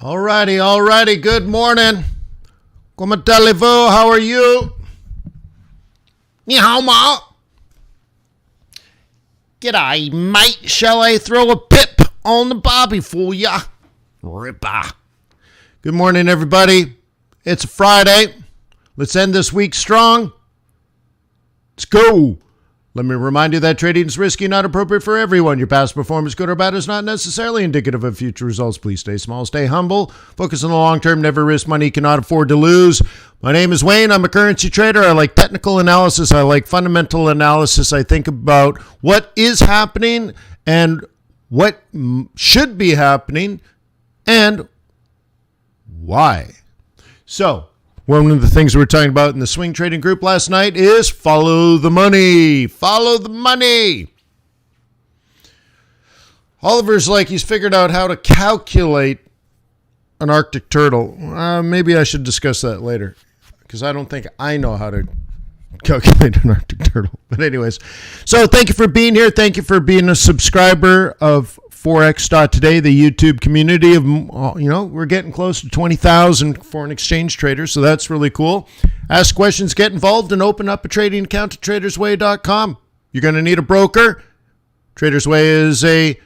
Alrighty. Good morning. Comment allez-vous? How are you? Ni hao ma. G'day, mate. Shall I throw a pip on the bobby for ya? Ripper. Good morning, everybody. It's a Friday. Let's end this week strong. Let's go. Let me remind you that trading is risky, not appropriate for everyone. Your past performance, good or bad, is not necessarily indicative of future results. Please stay small, stay humble, focus on the long term, never risk money you cannot afford to lose. My name is Wayne. I'm a currency trader. I like technical analysis. I like fundamental analysis. I think about what is happening and what should be happening and why. So, one of the things we were talking about in the swing trading group last night is follow the money. Follow the money. Oliver's like he's figured out how to calculate an Arctic turtle. Maybe I should discuss that later because I don't think I know how to calculate an Arctic turtle. But anyways, so thank you for being here. Thank you for being a subscriber of Forex.Today, the YouTube community of, we're getting close to 20,000 foreign exchange traders, so that's really cool. Ask questions, get involved, and open up a trading account at tradersway.com. You're going to need a broker. Traders Way is a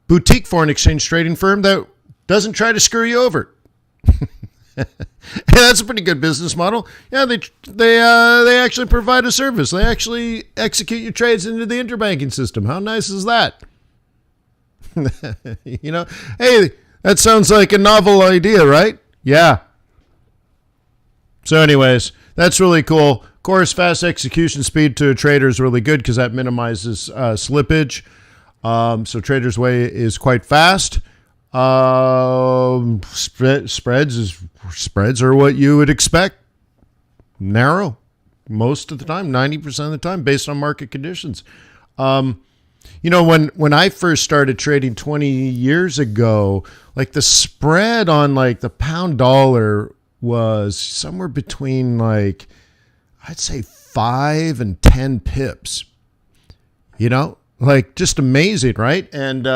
boutique foreign exchange trading firm that doesn't try to screw you over. That's a pretty good business model. Yeah, they actually provide a service. They actually execute your trades into the interbanking system. How nice is that? Hey, that sounds like a novel idea, right? Yeah. So anyways, that's really cool. Of course, fast execution speed to a trader is really good because that minimizes slippage. So Trader's Way is quite fast. Spreads are what you would expect. Narrow most of the time, 90% of the time, based on market conditions. When I first started trading 20 years ago, like the spread on like the pound dollar was somewhere between like, I'd say 5 and 10 pips, like just amazing. Right. And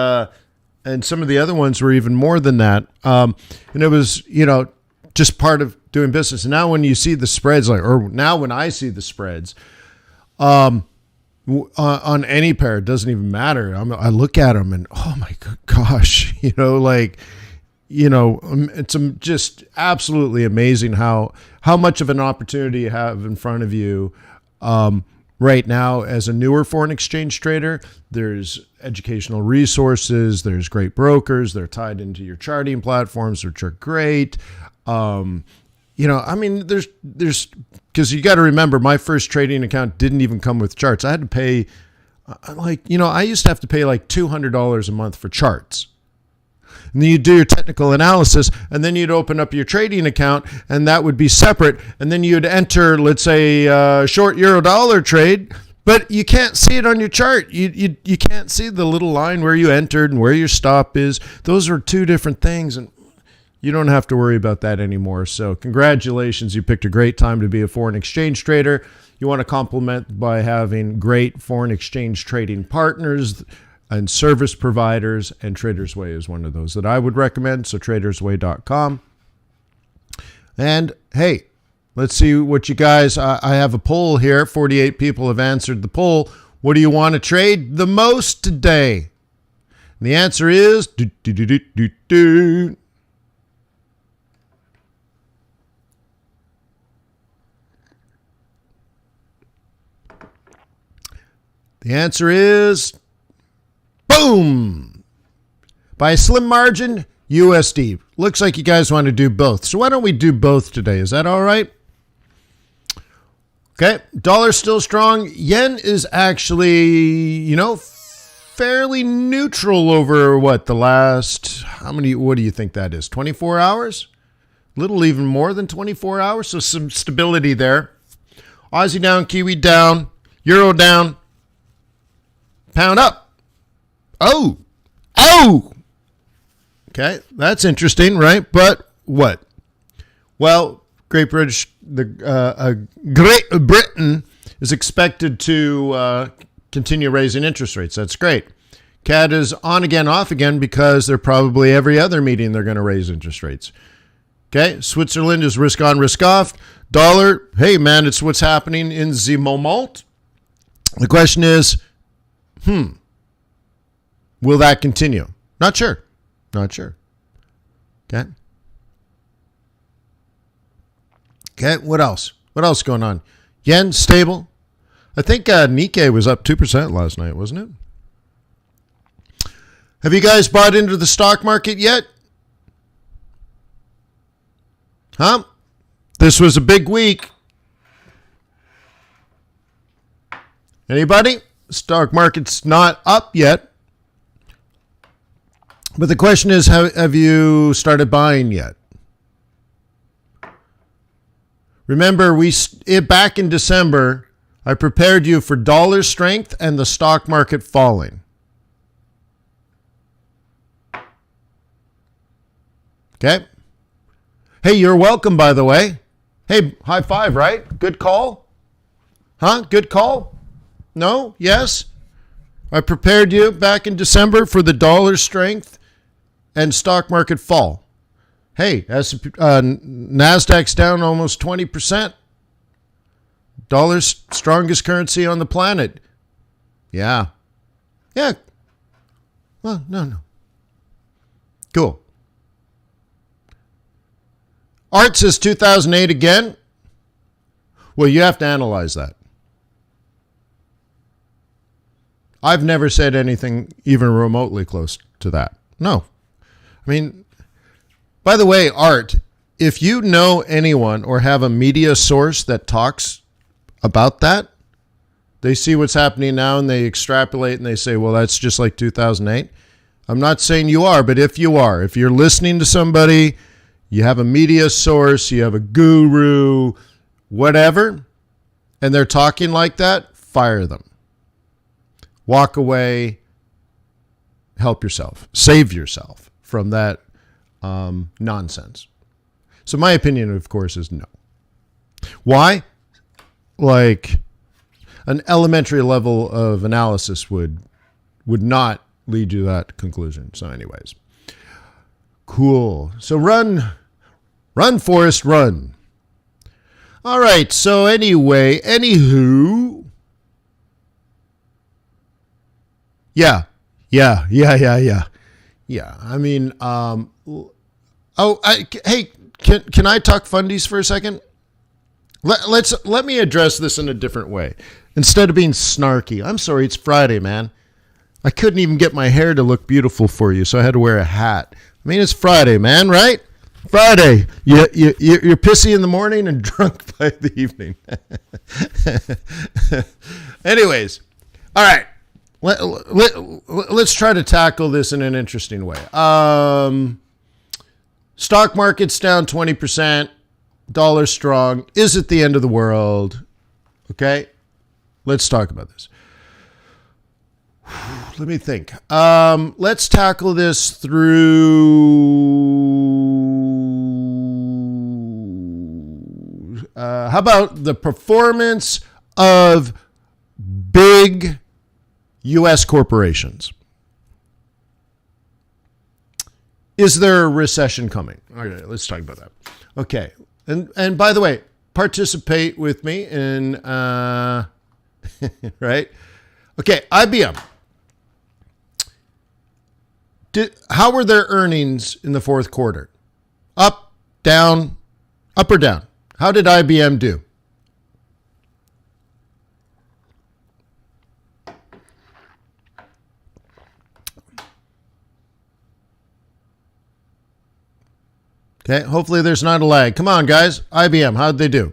some of the other ones were even more than that. And it was, just part of doing business. And now when you see the spreads, when I see the spreads, on any pair, it doesn't even matter. I look at them and, oh my gosh, it's just absolutely amazing how much of an opportunity you have in front of you right now as a newer foreign exchange trader. There's educational resources. There's great brokers. They're tied into your charting platforms, which are great. There's because you got to remember, my first trading account didn't even come with charts. I had to pay, I used to have to pay like $200 a month for charts. And then you do your technical analysis, and then you'd open up your trading account, and that would be separate. And then you'd enter, let's say, a short euro dollar trade, but you can't see it on your chart. You can't see the little line where you entered and where your stop is. Those are two different things, and you don't have to worry about that anymore. So congratulations. You picked a great time to be a foreign exchange trader. You want to complement by having great foreign exchange trading partners and service providers, and Traders Way is one of those that I would recommend. So tradersway.com. And hey, let's see what you guys, I have a poll here. 48 people have answered the poll. What do you want to trade the most today? And the answer is The answer is, boom, by a slim margin, USD. Looks like you guys want to do both. So why don't we do both today? Is that all right? Okay, dollar's still strong. Yen is actually, fairly neutral over the last, what do you think that is? 24 hours? Little even more than 24 hours. So some stability there. Aussie down, Kiwi down, Euro down. Pound up. Oh. Okay, that's interesting, right? But what? Well, Great Britain is expected to continue raising interest rates. That's great. Canada's on again, off again because they're probably every other meeting they're going to raise interest rates. Okay, Switzerland is risk on, risk off. Dollar, hey man, it's what's happening in the moment. The question is, will that continue? Not sure. Not sure. Okay. Okay, what else? What else going on? Yen, stable. I think Nikkei was up 2% last night, wasn't it? Have you guys bought into the stock market yet? Huh? This was a big week. Anybody? Stock market's not up yet. But the question is, have you started buying yet? Remember, back in December, I prepared you for dollar strength and the stock market falling. Okay. Hey, you're welcome, by the way. Hey, high five, right? Good call? Huh? Good call? No? Yes? I prepared you back in December for the dollar strength and stock market fall. Hey, NASDAQ's down almost 20%. Dollar's strongest currency on the planet. Yeah. Yeah. Well, no. Cool. Art says 2008 again. Well, you have to analyze that. I've never said anything even remotely close to that. No. I mean, by the way, Art, if you know anyone or have a media source that talks about that, they see what's happening now and they extrapolate and they say, well, that's just like 2008. I'm not saying you are, but if you are, if you're listening to somebody, you have a media source, you have a guru, whatever, and they're talking like that, fire them. Walk away, help yourself, save yourself from that nonsense. So my opinion, of course, is no. Why? Like an elementary level of analysis would not lead you to that conclusion. So anyways, cool. So run, Forrest, run. All right. So anyway, anywho. Yeah. I mean, hey, can I talk fundies for a second? Let me address this in a different way. Instead of being snarky, I'm sorry, it's Friday, man. I couldn't even get my hair to look beautiful for you, so I had to wear a hat. I mean, it's Friday, man, right? Friday. You're pissy in the morning and drunk by the evening. Anyways, all right. Let's try to tackle this in an interesting way. Stock market's down 20%. Dollar strong. Is it the end of the world? Okay. Let's talk about this. Let me think. Let's tackle this through, how about the performance of big U.S. corporations? Is there a recession coming? Okay, let's talk about that. Okay. And by the way, participate with me in, right? Okay, IBM. How were their earnings in the fourth quarter? Up, down, up or down? How did IBM do? Okay, hopefully there's not a lag. Come on, guys. IBM, how'd they do?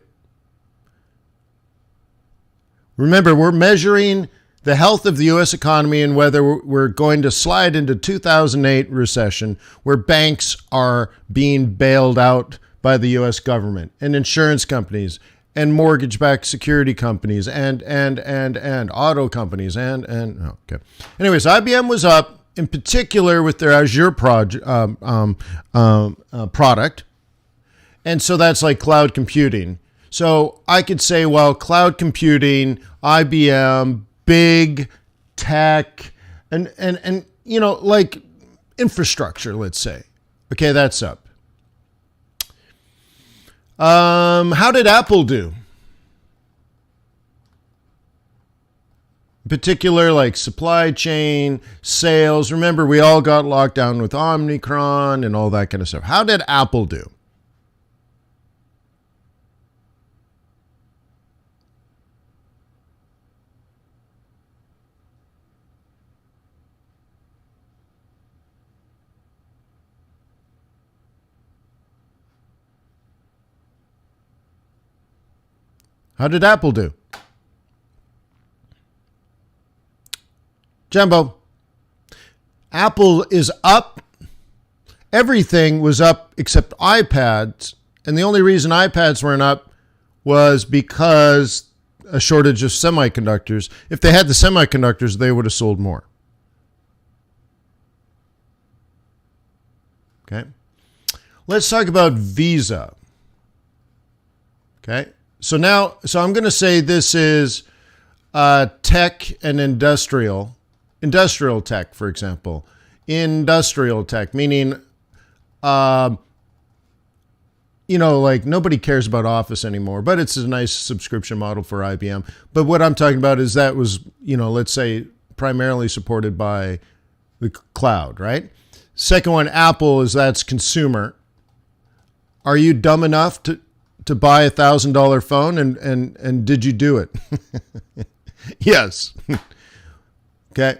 Remember, we're measuring the health of the U.S. economy and whether we're going to slide into 2008 recession where banks are being bailed out by the U.S. government and insurance companies and mortgage-backed security companies and auto companies okay. Anyways, IBM was up. In particular with their Azure product. And so that's like cloud computing. So I could say, well, cloud computing, IBM, big tech, And you know, like infrastructure, let's say. Okay, that's up. How did Apple do? In particular, like supply chain, sales. Remember, we all got locked down with Omicron and all that kind of stuff. How did Apple do? How did Apple do? Jumbo. Apple is up. Everything was up except iPads. And the only reason iPads weren't up was because a shortage of semiconductors. If they had the semiconductors, they would have sold more. Okay. Let's talk about Visa. Okay. So I'm going to say this is tech and industrial tech, for example. Industrial tech, meaning, like nobody cares about Office anymore, but it's a nice subscription model for IBM. But what I'm talking about is that was, let's say primarily supported by the cloud, right? Second one, Apple, that's consumer. Are you dumb enough to buy a $1,000 phone and did you do it? Yes. Okay.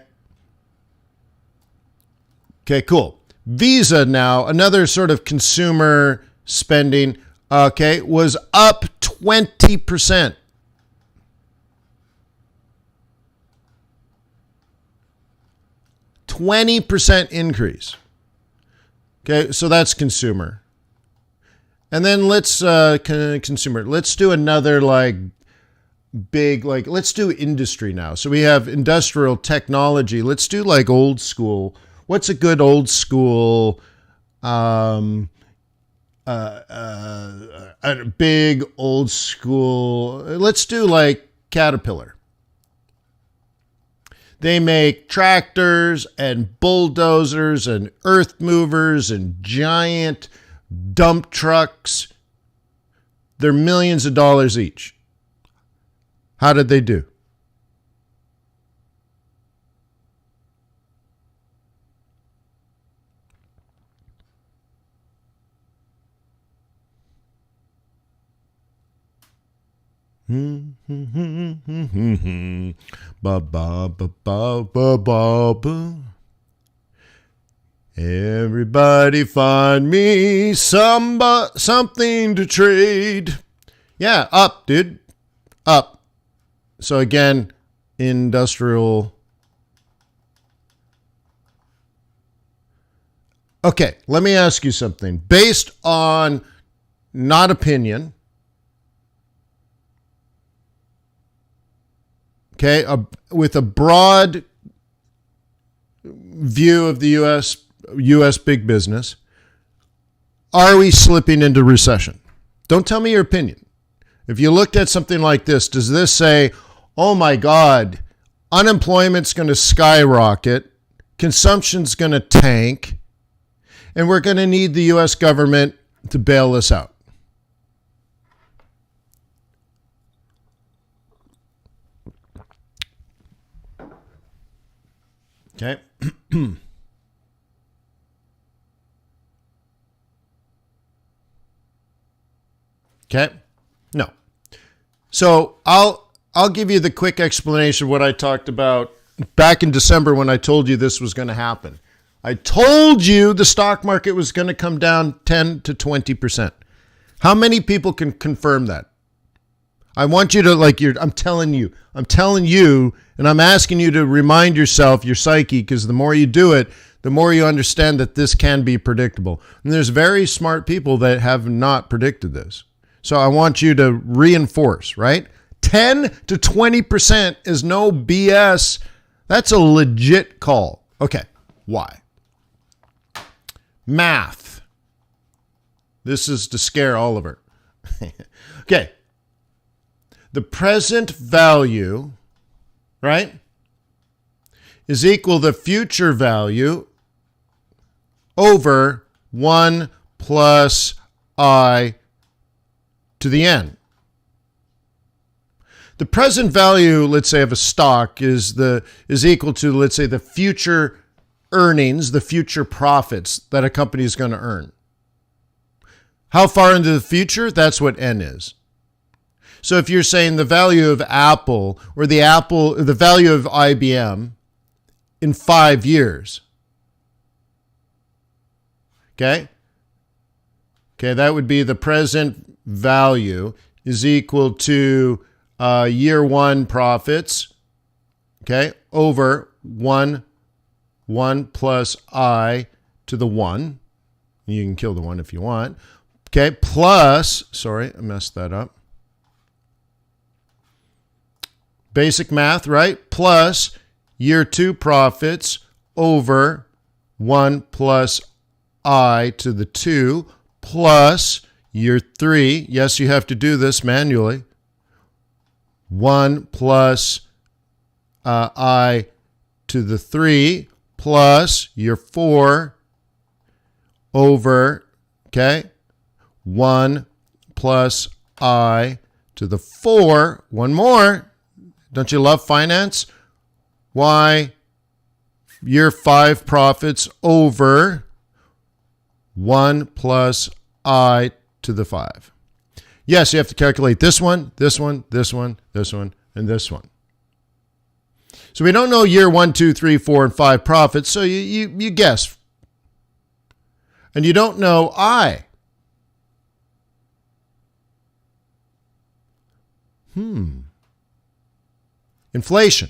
Okay, cool. Visa now, another sort of consumer spending, okay, was up 20%. 20% increase. Okay, so that's consumer. And then let's consumer. Let's do another big, let's do industry now. So we have industrial technology. Let's do old school. What's a good old school, a big old school? Let's do Caterpillar. They make tractors and bulldozers and earth movers and giant dump trucks. They're millions of dollars each. How did they do? Ba ba ba ba ba ba ba. Everybody find me something to trade. Yeah, up, dude. Up. So again, industrial. Okay, let me ask you something. Based on not opinion, okay, with a broad view of the U.S. big business, are we slipping into recession? Don't tell me your opinion. If you looked at something like this, does this say, oh my God, unemployment's going to skyrocket, consumption's going to tank, and we're going to need the U.S. government to bail us out? Okay. Okay. No. So I'll give you the quick explanation of what I talked about back in December when I told you this was going to happen. I told you the stock market was going to come down 10 to 20%. How many people can confirm that? I want you to I'm telling you, and I'm asking you to remind yourself, your psyche, because the more you do it, the more you understand that this can be predictable. And there's very smart people that have not predicted this. So I want you to reinforce, right? 10 to 20% is no BS. That's a legit call. Okay, why? Math. This is to scare Oliver. Okay. The present value, right, is equal to future value over 1 plus I to the n. The present value, let's say, of a stock is equal to, let's say, the future earnings, the future profits that a company is going to earn. How far into the future? That's what n is. So if you're saying the value of Apple or the value of IBM in 5 years, okay, that would be the present value is equal to year one profits, okay, over 1 plus I to the 1. You can kill the 1 if you want. Okay, plus, sorry, I messed that up. Basic math, right? Plus year 2 profits over 1 plus I to the 2 plus year 3. Yes, you have to do this manually. 1 plus I to the 3 plus year 4 over, okay, 1 plus I to the 4. One more. Don't you love finance? Y year 5 profits over 1 plus I to the 5. Yes, you have to calculate this one, this one, this one, this one, and this one. So we don't know year 1, 2, 3, 4, and 5 profits, so you guess. And you don't know I. Inflation.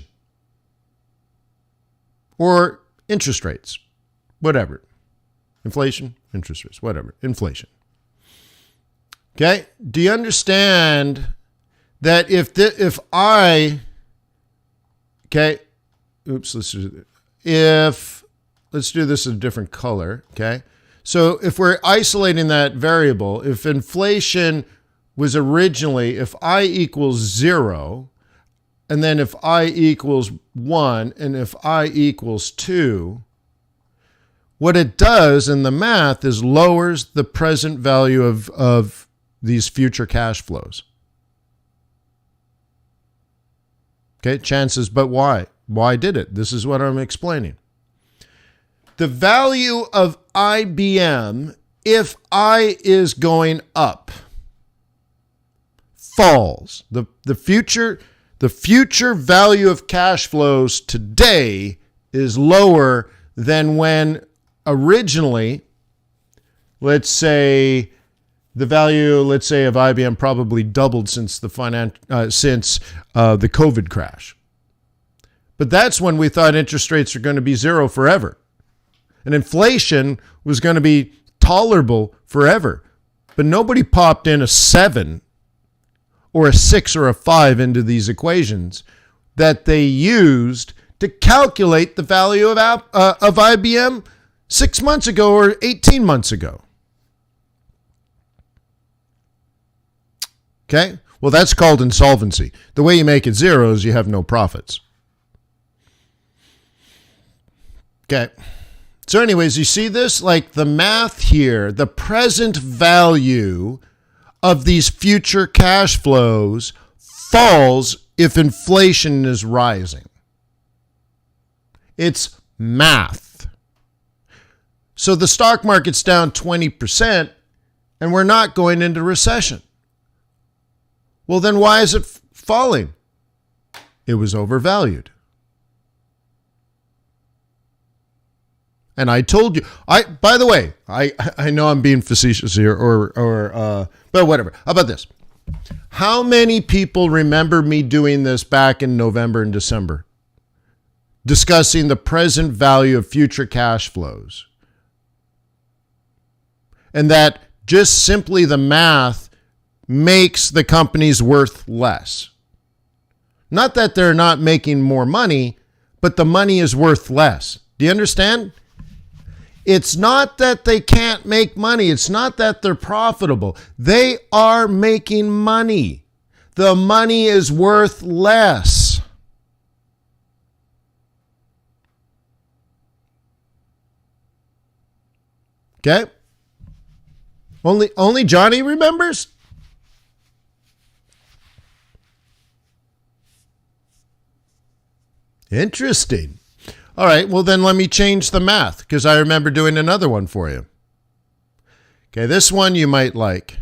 Or interest rates. Whatever. Inflation, interest rates, whatever. Inflation. Okay? Do you understand that if I, okay, oops, let's do this in a different color, okay? So if we're isolating that variable, if inflation was originally, if I equals 0, and then if I equals 1, and if I equals 2, what it does in the math is lowers the present value of these future cash flows. Okay, chances, but why? Why did it? This is what I'm explaining. The value of IBM, if I is going up, falls. The future value of cash flows today is lower than when originally, let's say, the value, let's say, of IBM probably doubled since the COVID crash. But that's when we thought interest rates are going to be 0 forever. And inflation was going to be tolerable forever. But nobody popped in a 7 or a 6 or a 5 into these equations that they used to calculate the value of IBM 6 months ago or 18 months ago. Okay? Well, that's called insolvency. The way you make it 0 is you have no profits. Okay. So anyways, you see this? Like the math here, the present value of these future cash flows falls if inflation is rising. It's math. So the stock market's down 20% and we're not going into recession. Well, then why is it falling? It was overvalued. And I told you, by the way, I know I'm being facetious here but whatever. How about this? How many people remember me doing this back in November and December? Discussing the present value of future cash flows. And that just simply the math makes the companies worth less. Not that they're not making more money, but the money is worth less. Do you understand? It's not that they can't make money. It's not that they're profitable. They are making money. The money is worth less. Okay? Only Johnny remembers? Interesting. All right, well then let me change the math because I remember doing another one for you. Okay, this one you might like.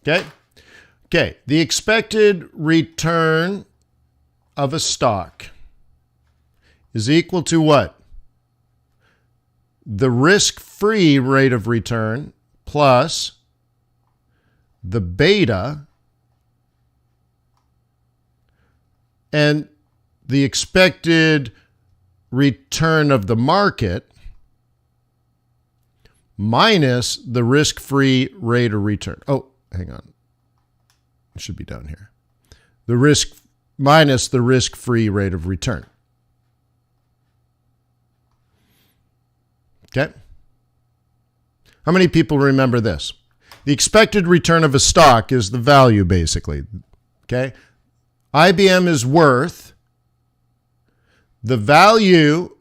Okay, the expected return of a stock is equal to what? The risk-free rate of return plus the beta and the expected return of the market minus the risk-free rate of return. Oh, hang on. It should be down here. The risk minus the risk-free rate of return. Okay? How many people remember this? The expected return of a stock is the value, basically. Okay? IBM is worth the value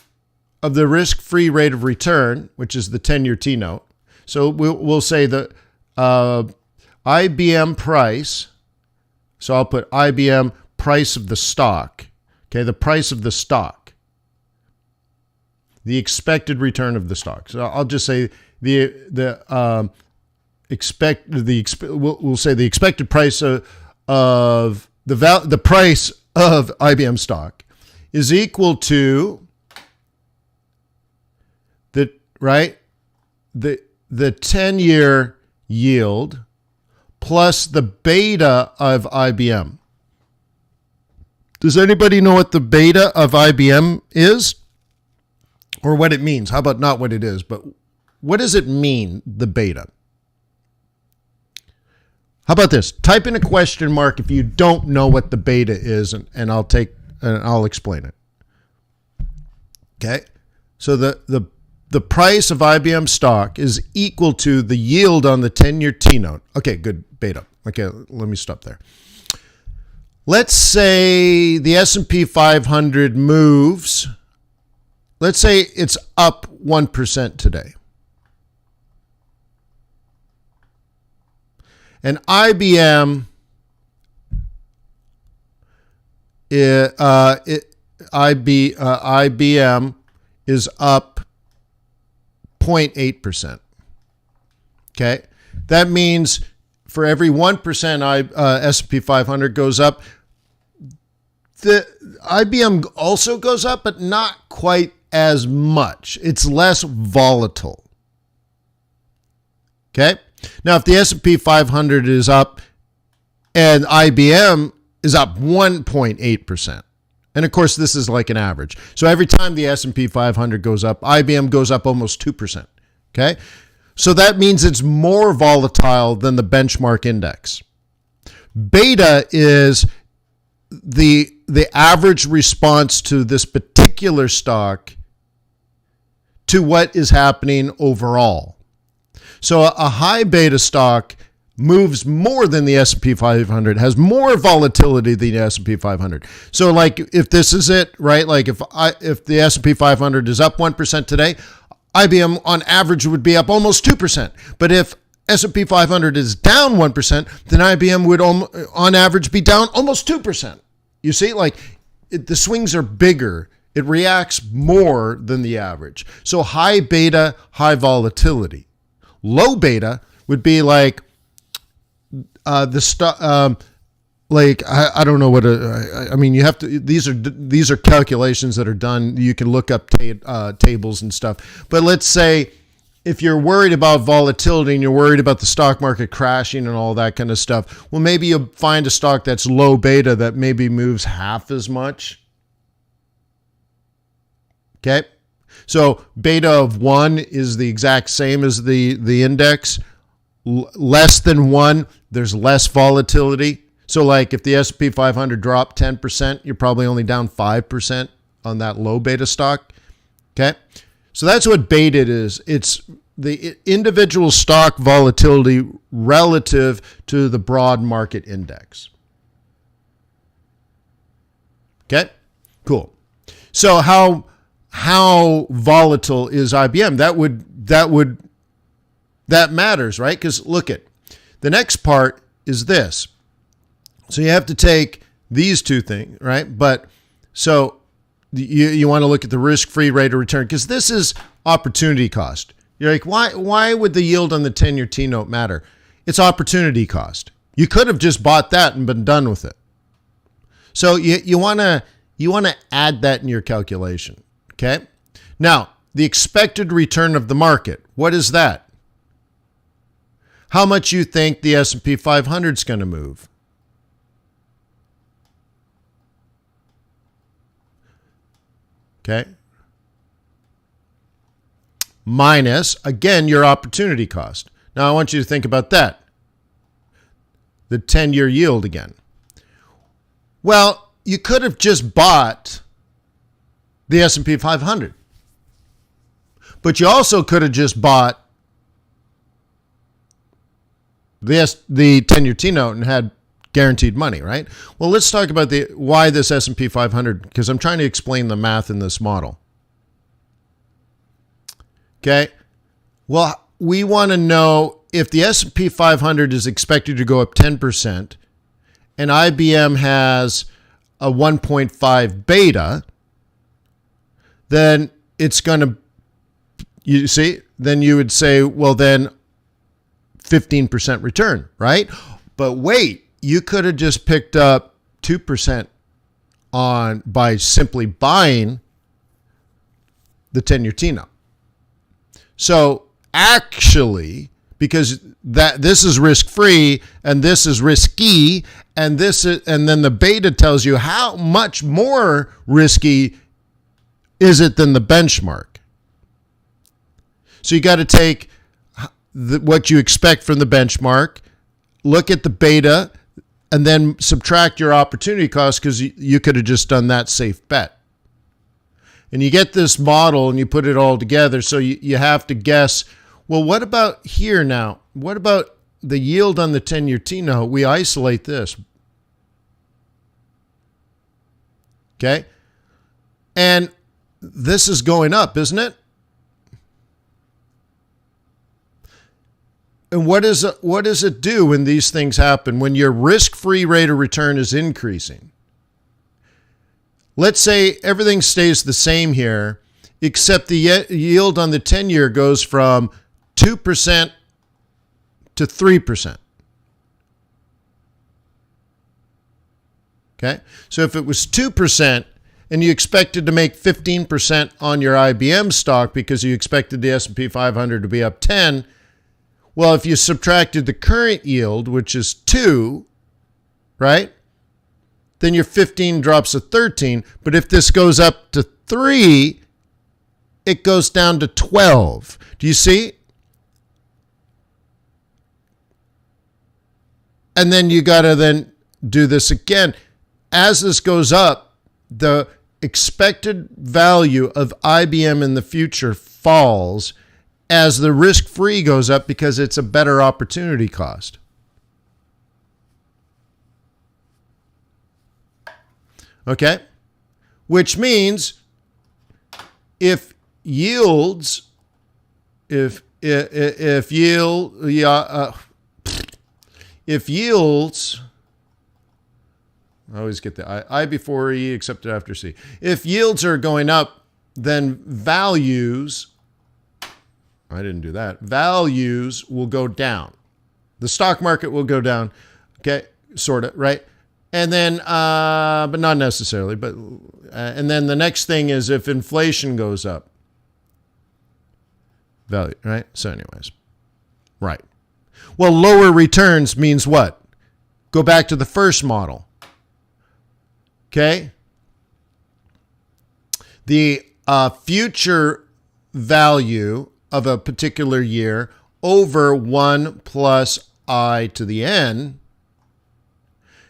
of the risk-free rate of return, which is the 10-year T-note. So we'll say the IBM price. So I'll put IBM price of the stock. Okay, the price of the stock. The expected return of the stock. So I'll just say we'll say the expected price of the price of IBM stock is equal to the 10-year yield plus the beta of IBM. Does anybody know what the beta of IBM is? Or what it means? How about not what it is, but what does it mean, the beta? How about this? Type in a question mark if you don't know what the beta is, and I'll explain it. Okay? So the price of IBM stock is equal to the yield on the 10-year T-note. Okay, good, beta. Okay, let me stop there. Let's say the S&P 500 moves. Let's say it's up 1% today. And IBM IBM is up 0.8%. Okay? That means for every 1% S&P 500 goes up, the IBM also goes up, but not quite as much. It's less volatile. Okay? Now, if the S&P 500 is up and IBM is up 1.8%, and of course, this is like an average. So every time the S&P 500 goes up, IBM goes up almost 2%. Okay? So that means it's more volatile than the benchmark index. Beta is the average response to this particular stock to what is happening overall. So a high beta stock moves more than the S&P 500, has more volatility than the S&P 500. So like if this is it, right? Like if the S&P 500 is up 1% today, IBM on average would be up almost 2%. But if S&P 500 is down 1%, then IBM would on average be down almost 2%. You see, like the swings are bigger. It reacts more than the average. So high beta, high volatility. Low beta would be like the stock. Like I don't know what I mean. You have to. These are calculations that are done. You can look up tables and stuff. But let's say if you're worried about volatility and you're worried about the stock market crashing and all that kind of stuff, well, maybe you'll find a stock that's low beta that maybe moves half as much. Okay, so beta of 1 is the exact same as the index. Less than 1, there's less volatility. So like if the S&P 500 dropped 10%, you're probably only down 5% on that low beta stock. Okay? So that's what beta is. It's the individual stock volatility relative to the broad market index. Okay? Cool. So how volatile is IBM? That would that matters, right? Because look at the next part is this. So you have to take these two things, right? But so you want to look at the risk-free rate of return because this is opportunity cost. You're like, why would the yield on the 10-year T-note matter? It's opportunity cost. You could have just bought that and been done with it. So you want to add that in your calculation, okay? Now, the expected return of the market, what is that? How much you think the S&P 500 is going to move? Okay? Minus, again, your opportunity cost. Now, I want you to think about that. The 10-year yield again. Well, you could have just bought the S&P 500. But you also could have just bought the 10-year T-note and had guaranteed money, right? Well, let's talk about why this S&P 500, because I'm trying to explain the math in this model. Okay? Well, we want to know if the S&P 500 is expected to go up 10% and IBM has a 1.5 beta, then it's going to, you see, then you would say, well, then 15% return, right? But wait, you could have just picked up 2% by simply buying the 10-year T-note. So actually, because this is risk-free and this is risky, and then the beta tells you how much more risky is it than the benchmark. So you got to take what you expect from the benchmark, look at the beta, and then subtract your opportunity cost because you could have just done that safe bet. And you get this model and you put it all together. So you have to guess, well, what about here now? What about the yield on the 10-year T-note? We isolate this. Okay? And this is going up, isn't it? And what does it do when these things happen, when your risk-free rate of return is increasing? Let's say everything stays the same here, except the yield on the 10-year goes from 2% to 3%. Okay? So if it was 2% and you expected to make 15% on your IBM stock because you expected the S&P 500 to be up 10, well, if you subtracted the current yield, which is 2, right? Then your 15 drops to 13. But if this goes up to 3, it goes down to 12. Do you see? And then you got to then do this again. As this goes up, the expected value of IBM in the future falls as the risk-free goes up because it's a better opportunity cost. Okay? Which means if yields, if yields, I always get the I before E except after C. If yields are going up, then values, I didn't do that, values will go down. The stock market will go down, okay, sort of, right? And then, but not necessarily, but, and then the next thing is if inflation goes up, value, right? So anyways, right. Well, lower returns means what? Go back to the first model. Okay? The future value of a particular year over 1 plus I to the n.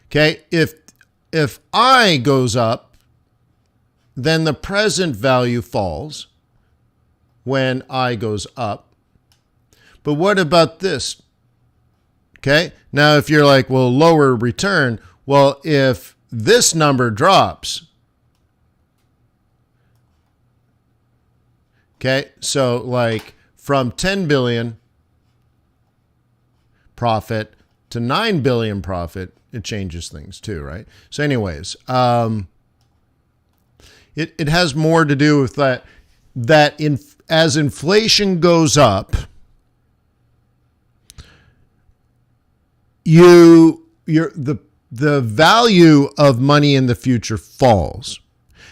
Okay? If I goes up, then the present value falls when I goes up. But what about this? Okay? Now, if you're like, well, lower return, well, if this number drops, okay, so like from 10 billion profit to 9 billion profit, it changes things too, right? So anyways, it has more to do with as inflation goes up, the value of money in the future falls.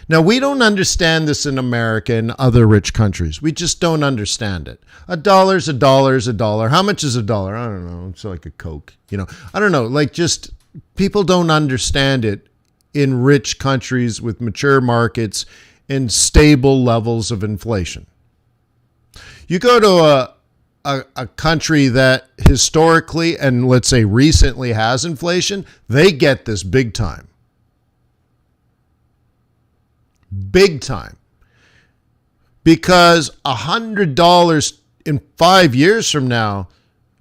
Now, we don't understand this in America and other rich countries. We just don't understand it. A dollar's a dollar's a dollar. How much is a dollar? I don't know. It's like a Coke, I don't know. Like, just people don't understand it in rich countries with mature markets and stable levels of inflation. You go to a country that historically and let's say recently has inflation, they get this big time. Big time. Because $100 in 5 years from now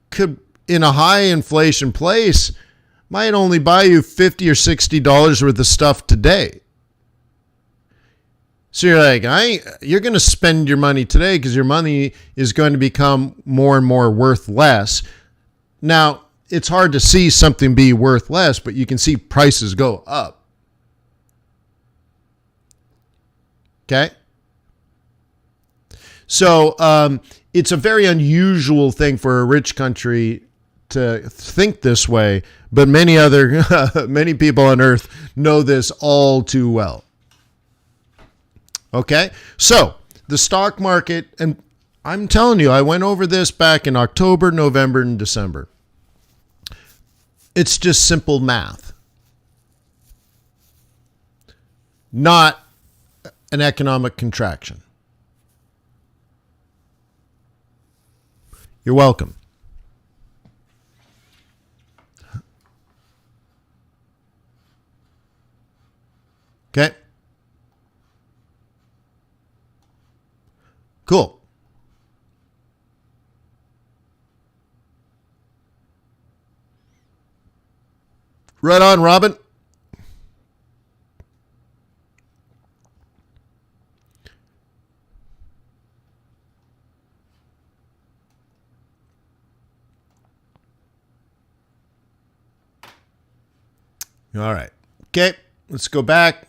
could, in a high inflation place, might only buy you $50 or $60 worth of stuff today. So you're like, you're going to spend your money today because your money is going to become more and more worth less. Now, it's hard to see something be worth less, but you can see prices go up. Okay? So it's a very unusual thing for a rich country to think this way, but many people on earth know this all too well. Okay? So the stock market, and I'm telling you, I went over this back in October, November, and December. It's just simple math. Not an economic contraction. You're welcome. Okay. Cool. Right on, Robin. All right. Okay, let's go back.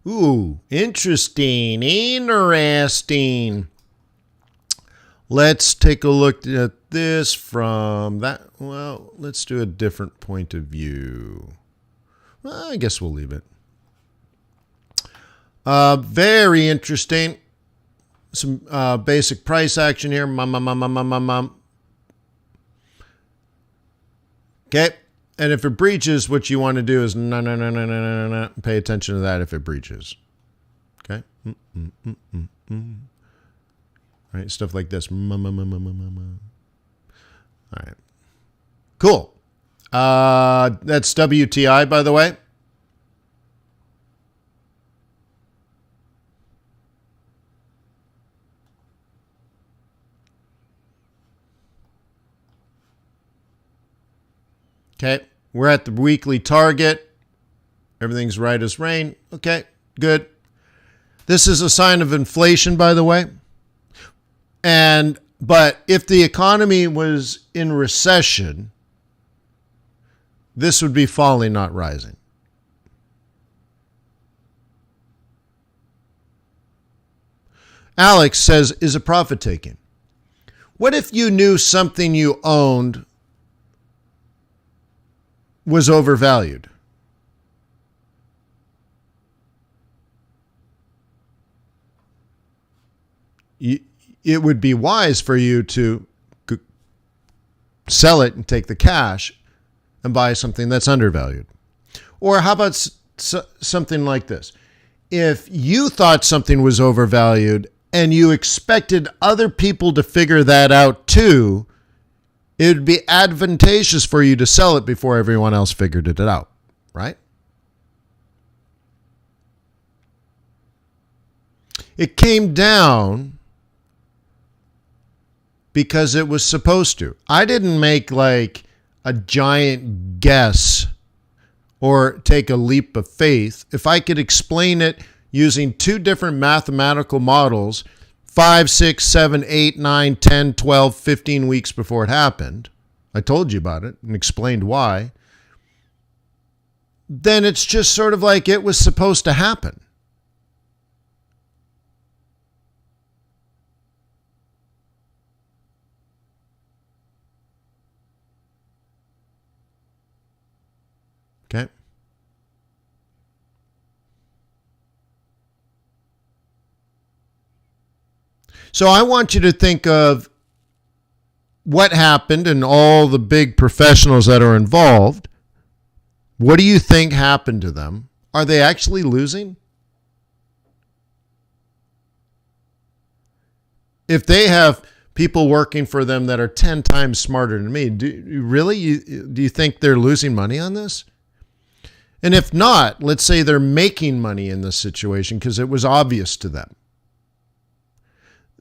Ooh, interesting. Let's take a look at this from that. Well, let's do a different point of view. Well, I guess we'll leave it. Very interesting. Some basic price action here. Okay. And if it breaches, what you want to do is no. Pay attention to that if it breaches. Okay? All right, stuff like this. All right. Cool. That's WTI, by the way. Okay, we're at the weekly target. Everything's right as rain. Okay, good. This is a sign of inflation, by the way. But if the economy was in recession, this would be falling, not rising. Alex says, is a profit taking? What if you knew something you owned was overvalued? It would be wise for you to sell it and take the cash and buy something that's undervalued. Or how about something like this? If you thought something was overvalued and you expected other people to figure that out too, it would be advantageous for you to sell it before everyone else figured it out, right? It came down because it was supposed to. I didn't make like a giant guess or take a leap of faith. If I could explain it using two different mathematical models, 5, 6, 7, 8, 9, 10, 12, 15 weeks before it happened, I told you about it and explained why, then it's just sort of like it was supposed to happen. Okay. So I want you to think of what happened and all the big professionals that are involved. What do you think happened to them? Are they actually losing? If they have people working for them that are 10 times smarter than me, do you think they're losing money on this? And if not, let's say they're making money in this situation because it was obvious to them.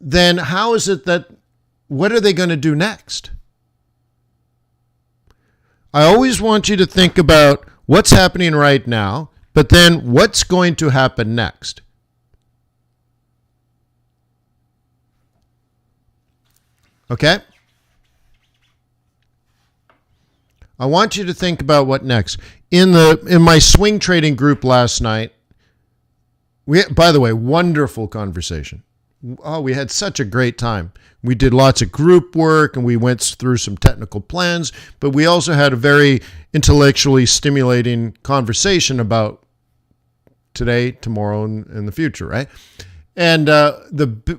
Then how is it that, what are they going to do next? I always want you to think about what's happening right now, but then what's going to happen next. Okay? I want you to think about what next. In my swing trading group last night, by the way, wonderful conversation. Oh, we had such a great time. We did lots of group work and we went through some technical plans, but we also had a very intellectually stimulating conversation about today, tomorrow, and the future, right? And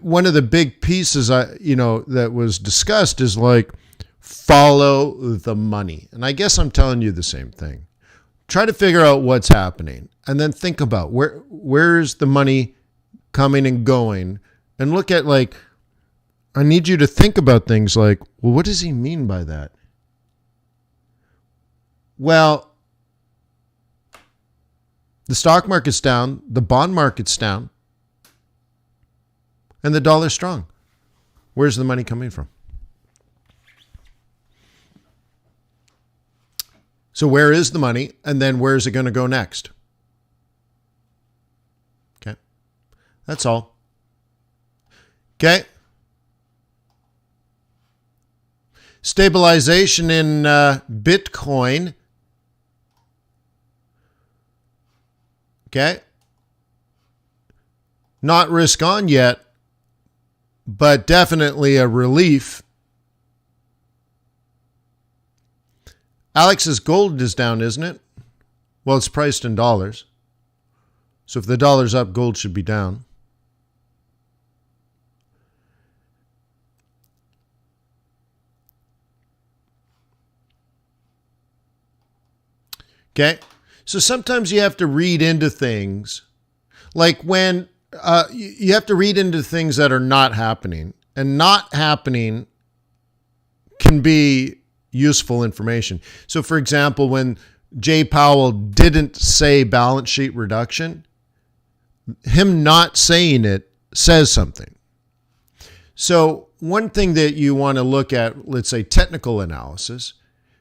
one of the big pieces that was discussed is like follow the money. And I guess I'm telling you the same thing. Try to figure out what's happening and then think about where's the money coming and going, and look at I need you to think about things like, well, what does he mean by that? Well, the stock market's down, the bond market's down, and the dollar's strong. Where's the money coming from? So where is the money, and then where is it going to go next? Okay. That's all. Okay. Stabilization in Bitcoin. Okay. Not risk on yet, but definitely a relief. Alex's gold is down, isn't it? Well, it's priced in dollars. So if the dollar's up, gold should be down. Okay, so sometimes you have to read into things, like when you have to read into things that are not happening, and not happening can be useful information. So for example, when Jay Powell didn't say balance sheet reduction, him not saying it says something. So one thing that you want to look at, let's say technical analysis,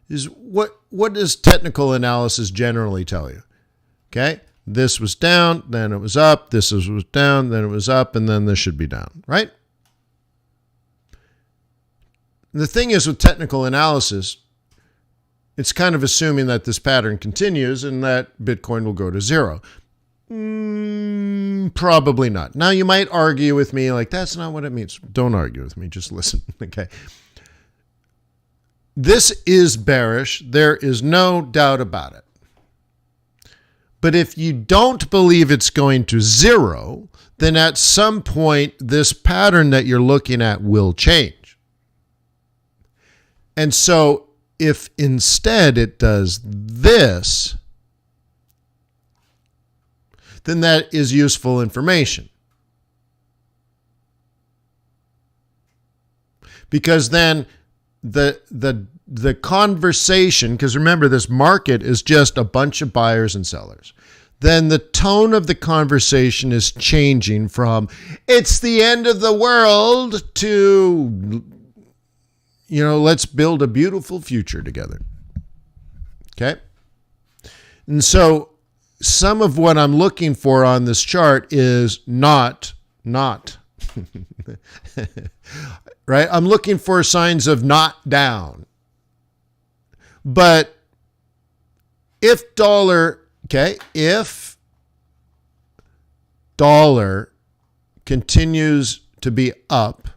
is what does technical analysis generally tell you? Okay, this was down, then it was up, this was down, then it was up, and then this should be down, right? The thing is with technical analysis, it's kind of assuming that this pattern continues and that Bitcoin will go to zero. Probably not. Now you might argue with me like, that's not what it means. Don't argue with me, just listen, okay? This is bearish. There is no doubt about it. But if you don't believe it's going to zero, then at some point, this pattern that you're looking at will change. And so if instead it does this, then that is useful information. Because then the conversation, because remember this market is just a bunch of buyers and sellers, then the tone of the conversation is changing from it's the end of the world to, let's build a beautiful future together. Okay? And so some of what I'm looking for on this chart is not right? I'm looking for signs of not down. But if dollar, okay, if dollar continues to be up,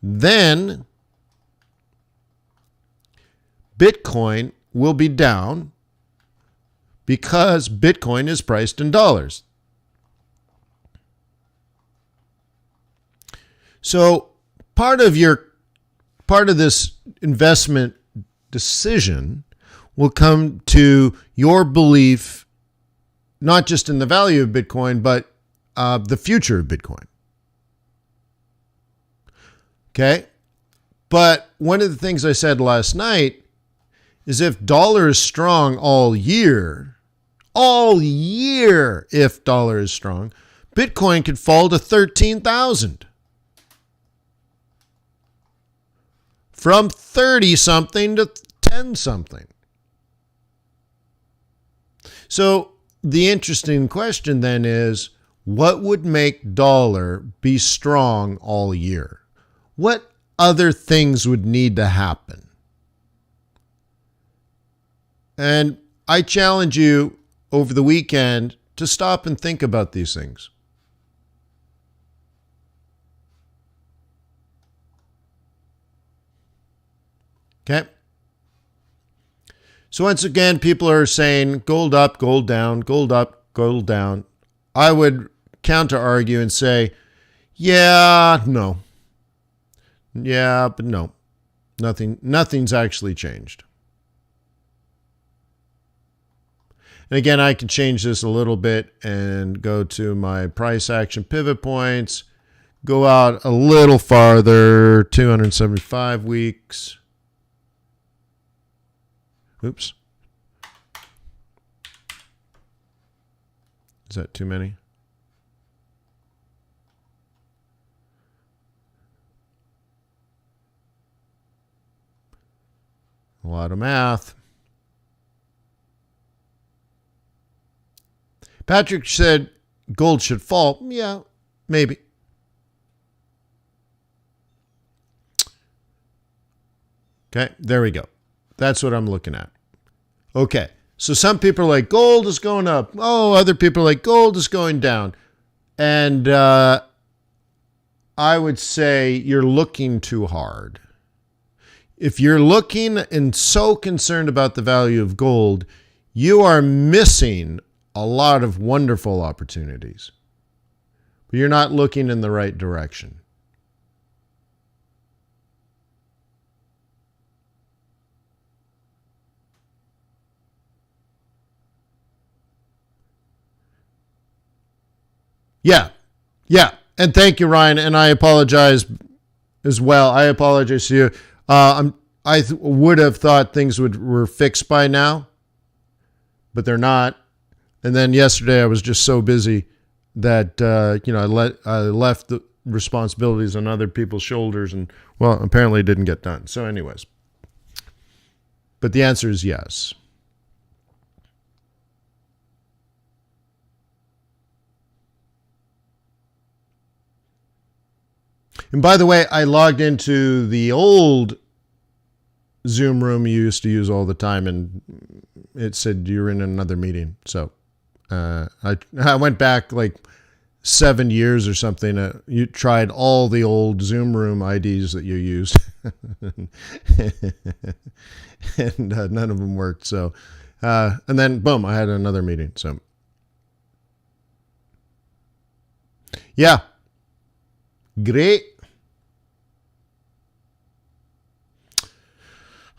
then Bitcoin will be down because Bitcoin is priced in dollars. So part of this investment decision will come to your belief, not just in the value of Bitcoin, but the future of Bitcoin. Okay? But one of the things I said last night is if dollar is strong all year, if dollar is strong, Bitcoin could fall to 13,000. From 30-something to 10-something. So the interesting question then is, what would make dollar be strong all year? What other things would need to happen? And I challenge you over the weekend to stop and think about these things. Okay? So once again, people are saying gold up, gold down, gold up, gold down. I would counter argue and say, yeah, no. Yeah, but no. Nothing's actually changed. And again, I can change this a little bit and go to my price action pivot points, go out a little farther, 275 weeks. Oops. Is that too many? A lot of math. Patrick said gold should fall. Yeah, maybe. Okay, there we go. That's what I'm looking at. Okay, so some people are like, gold is going up. Oh, other people are like, gold is going down. And I would say you're looking too hard. If you're looking and so concerned about the value of gold, you are missing a lot of wonderful opportunities. But you're not looking in the right direction. Yeah. And thank you, Ryan. And I apologize as well. I apologize to you. I would have thought things were fixed by now, but they're not. And then yesterday I was just so busy that I left the responsibilities on other people's shoulders, and well, apparently it didn't get done. So, anyways, but the answer is yes. And by the way, I logged into the old Zoom room you used to use all the time, and it said you're in another meeting. So I went back like 7 years or something. You tried all the old Zoom room IDs that you used, and none of them worked. So, and then boom, I had another meeting. So, yeah, great.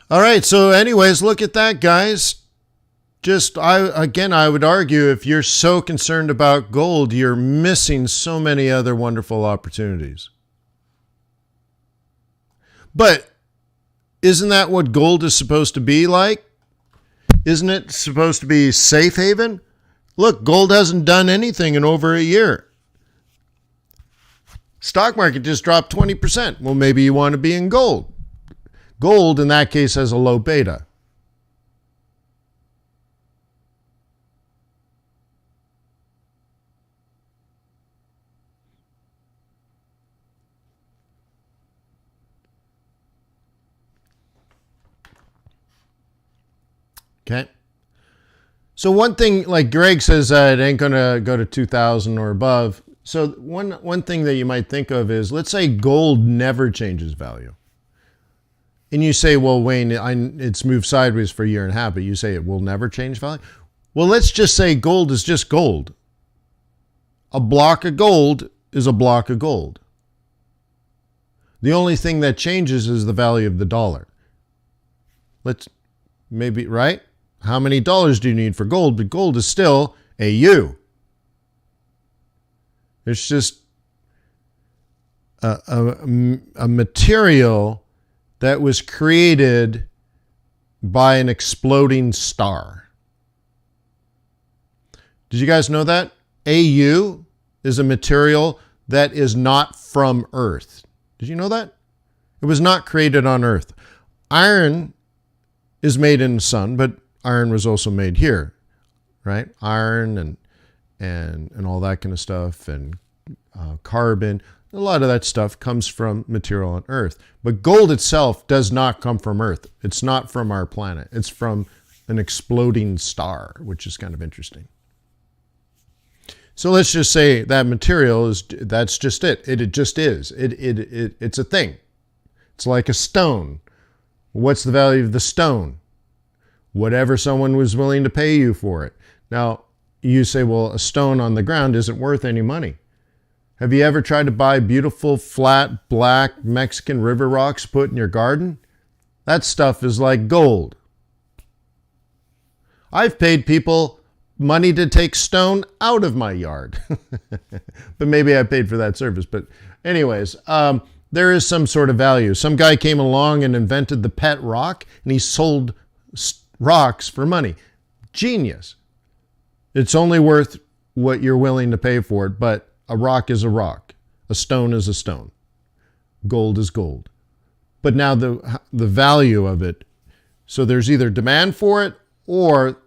All right. So anyways, look at that, guys. I would argue if you're so concerned about gold, you're missing so many other wonderful opportunities. But isn't that what gold is supposed to be like? Isn't it supposed to be safe haven? Look, gold hasn't done anything in over a year. Stock market just dropped 20%. Well, maybe you want to be in gold. Gold, in that case, has a low beta. Okay. So one thing, like Greg says, it ain't going to go to 2,000 or above. So one thing that you might think of is, let's say gold never changes value. And you say, well, Wayne, it's moved sideways for a year and a half, but you say it will never change value. Well, let's just say gold is just gold. A block of gold is a block of gold. The only thing that changes is the value of the dollar. Right? How many dollars do you need for gold? But gold is still AU. It's just a material that was created by an exploding star. Did you guys know that? AU is a material that is not from Earth. Did you know that? It was not created on Earth. Iron is made in the sun, but iron was also made here, right? Iron and all that kind of stuff, and carbon. A lot of that stuff comes from material on Earth. But gold itself does not come from Earth. It's not from our planet. It's from an exploding star, which is kind of interesting. So let's just say that material that's just it. It just is. It's a thing. It's like a stone. What's the value of the stone? Whatever someone was willing to pay you for it. Now, you say, well, a stone on the ground isn't worth any money. Have you ever tried to buy beautiful, flat, black Mexican river rocks put in your garden? That stuff is like gold. I've paid people money to take stone out of my yard. But maybe I paid for that service. But anyways, there is some sort of value. Some guy came along and invented the pet rock, and he sold rocks for money. Genius. It's only worth what you're willing to pay for it, but a rock is a rock. A stone is a stone. Gold is gold. But now the value of it, so there's either demand for it or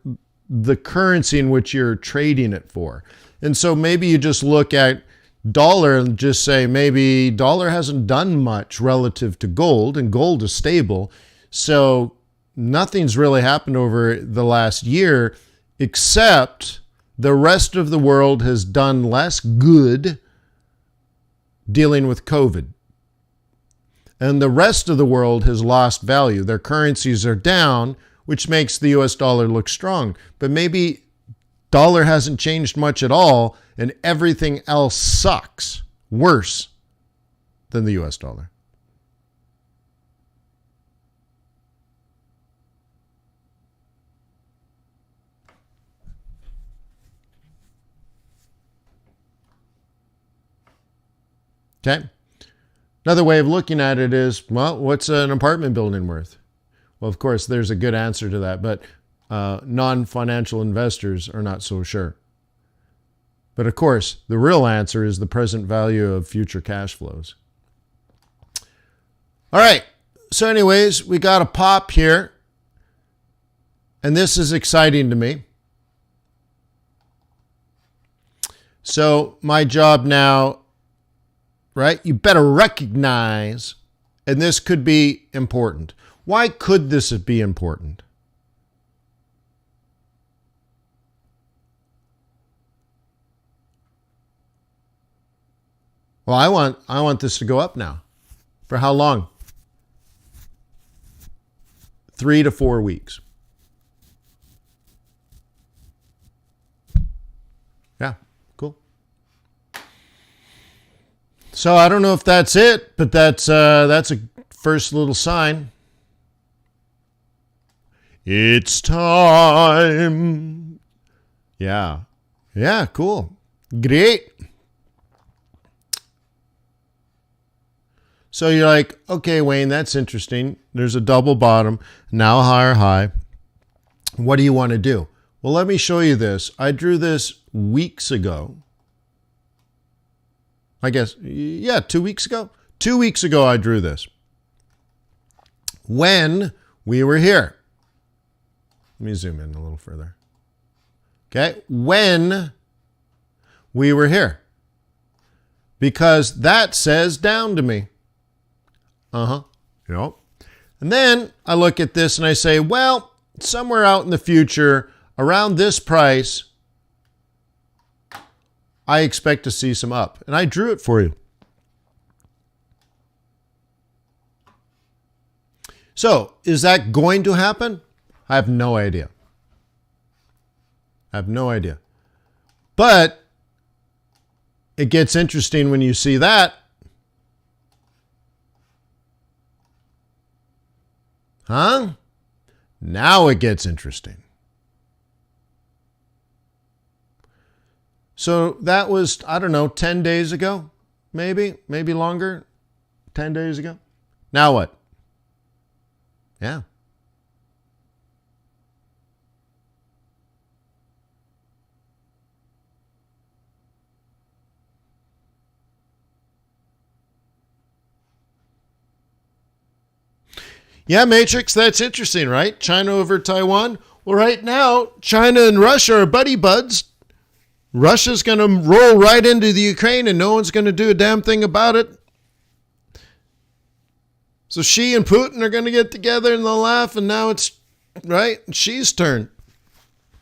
the currency in which you're trading it for. And so maybe you just look at dollar and just say, maybe dollar hasn't done much relative to gold, and gold is stable. So nothing's really happened over the last year, except the rest of the world has done less good dealing with COVID. And the rest of the world has lost value. Their currencies are down, which makes the US dollar look strong. But maybe dollar hasn't changed much at all, and everything else sucks worse than the US dollar. Okay. Another way of looking at it is, well, what's an apartment building worth? Well, of course, there's a good answer to that, but non-financial investors are not so sure. But of course, the real answer is the present value of future cash flows. All right. So anyways, we got a pop here. And this is exciting to me. So my job now, right? You better recognize, and this could be important. Why could this be important? Well, I want this to go up now. For how long? 3 to 4 weeks. Yeah, cool. So I don't know if that's it, but that's a first little sign. It's time. Yeah. Yeah, cool. Great. So you're like, okay, Wayne, that's interesting. There's a double bottom, now a higher high. What do you want to do? Well, let me show you this. I drew this weeks ago. I guess, yeah, 2 weeks ago. 2 weeks ago, I drew this. When we were here. Let me zoom in a little further. Okay, when we were here. Because that says down to me. Yep. And then I look at this and I say, well, somewhere out in the future, around this price, I expect to see some up. And I drew it for you. So, is that going to happen? I have no idea. I have no idea. But it gets interesting when you see that. Huh? Now it gets interesting. So that was, I don't know, 10 days ago, maybe longer, 10 days ago. Now what? Yeah. Yeah, Matrix, that's interesting, right? China over Taiwan. Well, right now, China and Russia are buddy buds. Russia's going to roll right into the Ukraine and no one's going to do a damn thing about it. So Xi and Putin are going to get together and they'll laugh, and now it's, right, Xi's turn.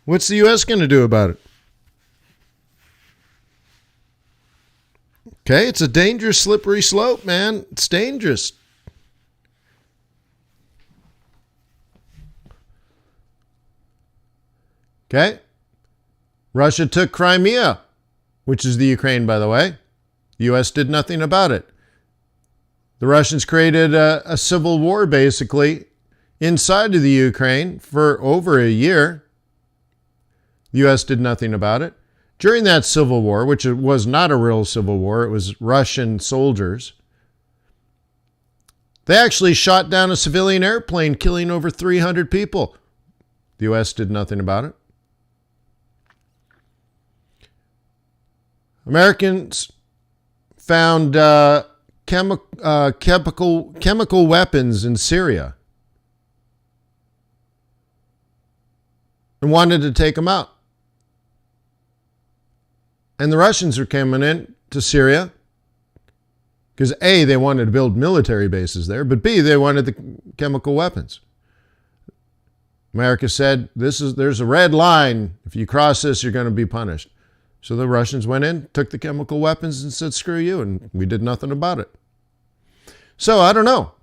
What's the U.S. going to do about it? Okay, it's a dangerous, slippery slope, man. It's dangerous. Okay. Russia took Crimea, which is the Ukraine, by the way. The U.S. did nothing about it. The Russians created a civil war, basically, inside of the Ukraine for over a year. The U.S. did nothing about it. During that civil war, which it was not a real civil war, it was Russian soldiers, they actually shot down a civilian airplane, killing over 300 people. The U.S. did nothing about it. Americans found chemical weapons in Syria and wanted to take them out. And the Russians were coming in to Syria because A, they wanted to build military bases there, but B, they wanted the chemical weapons. America said, there's a red line. If you cross this, you're going to be punished. So the Russians went in, took the chemical weapons and said, screw you, and we did nothing about it. So I don't know.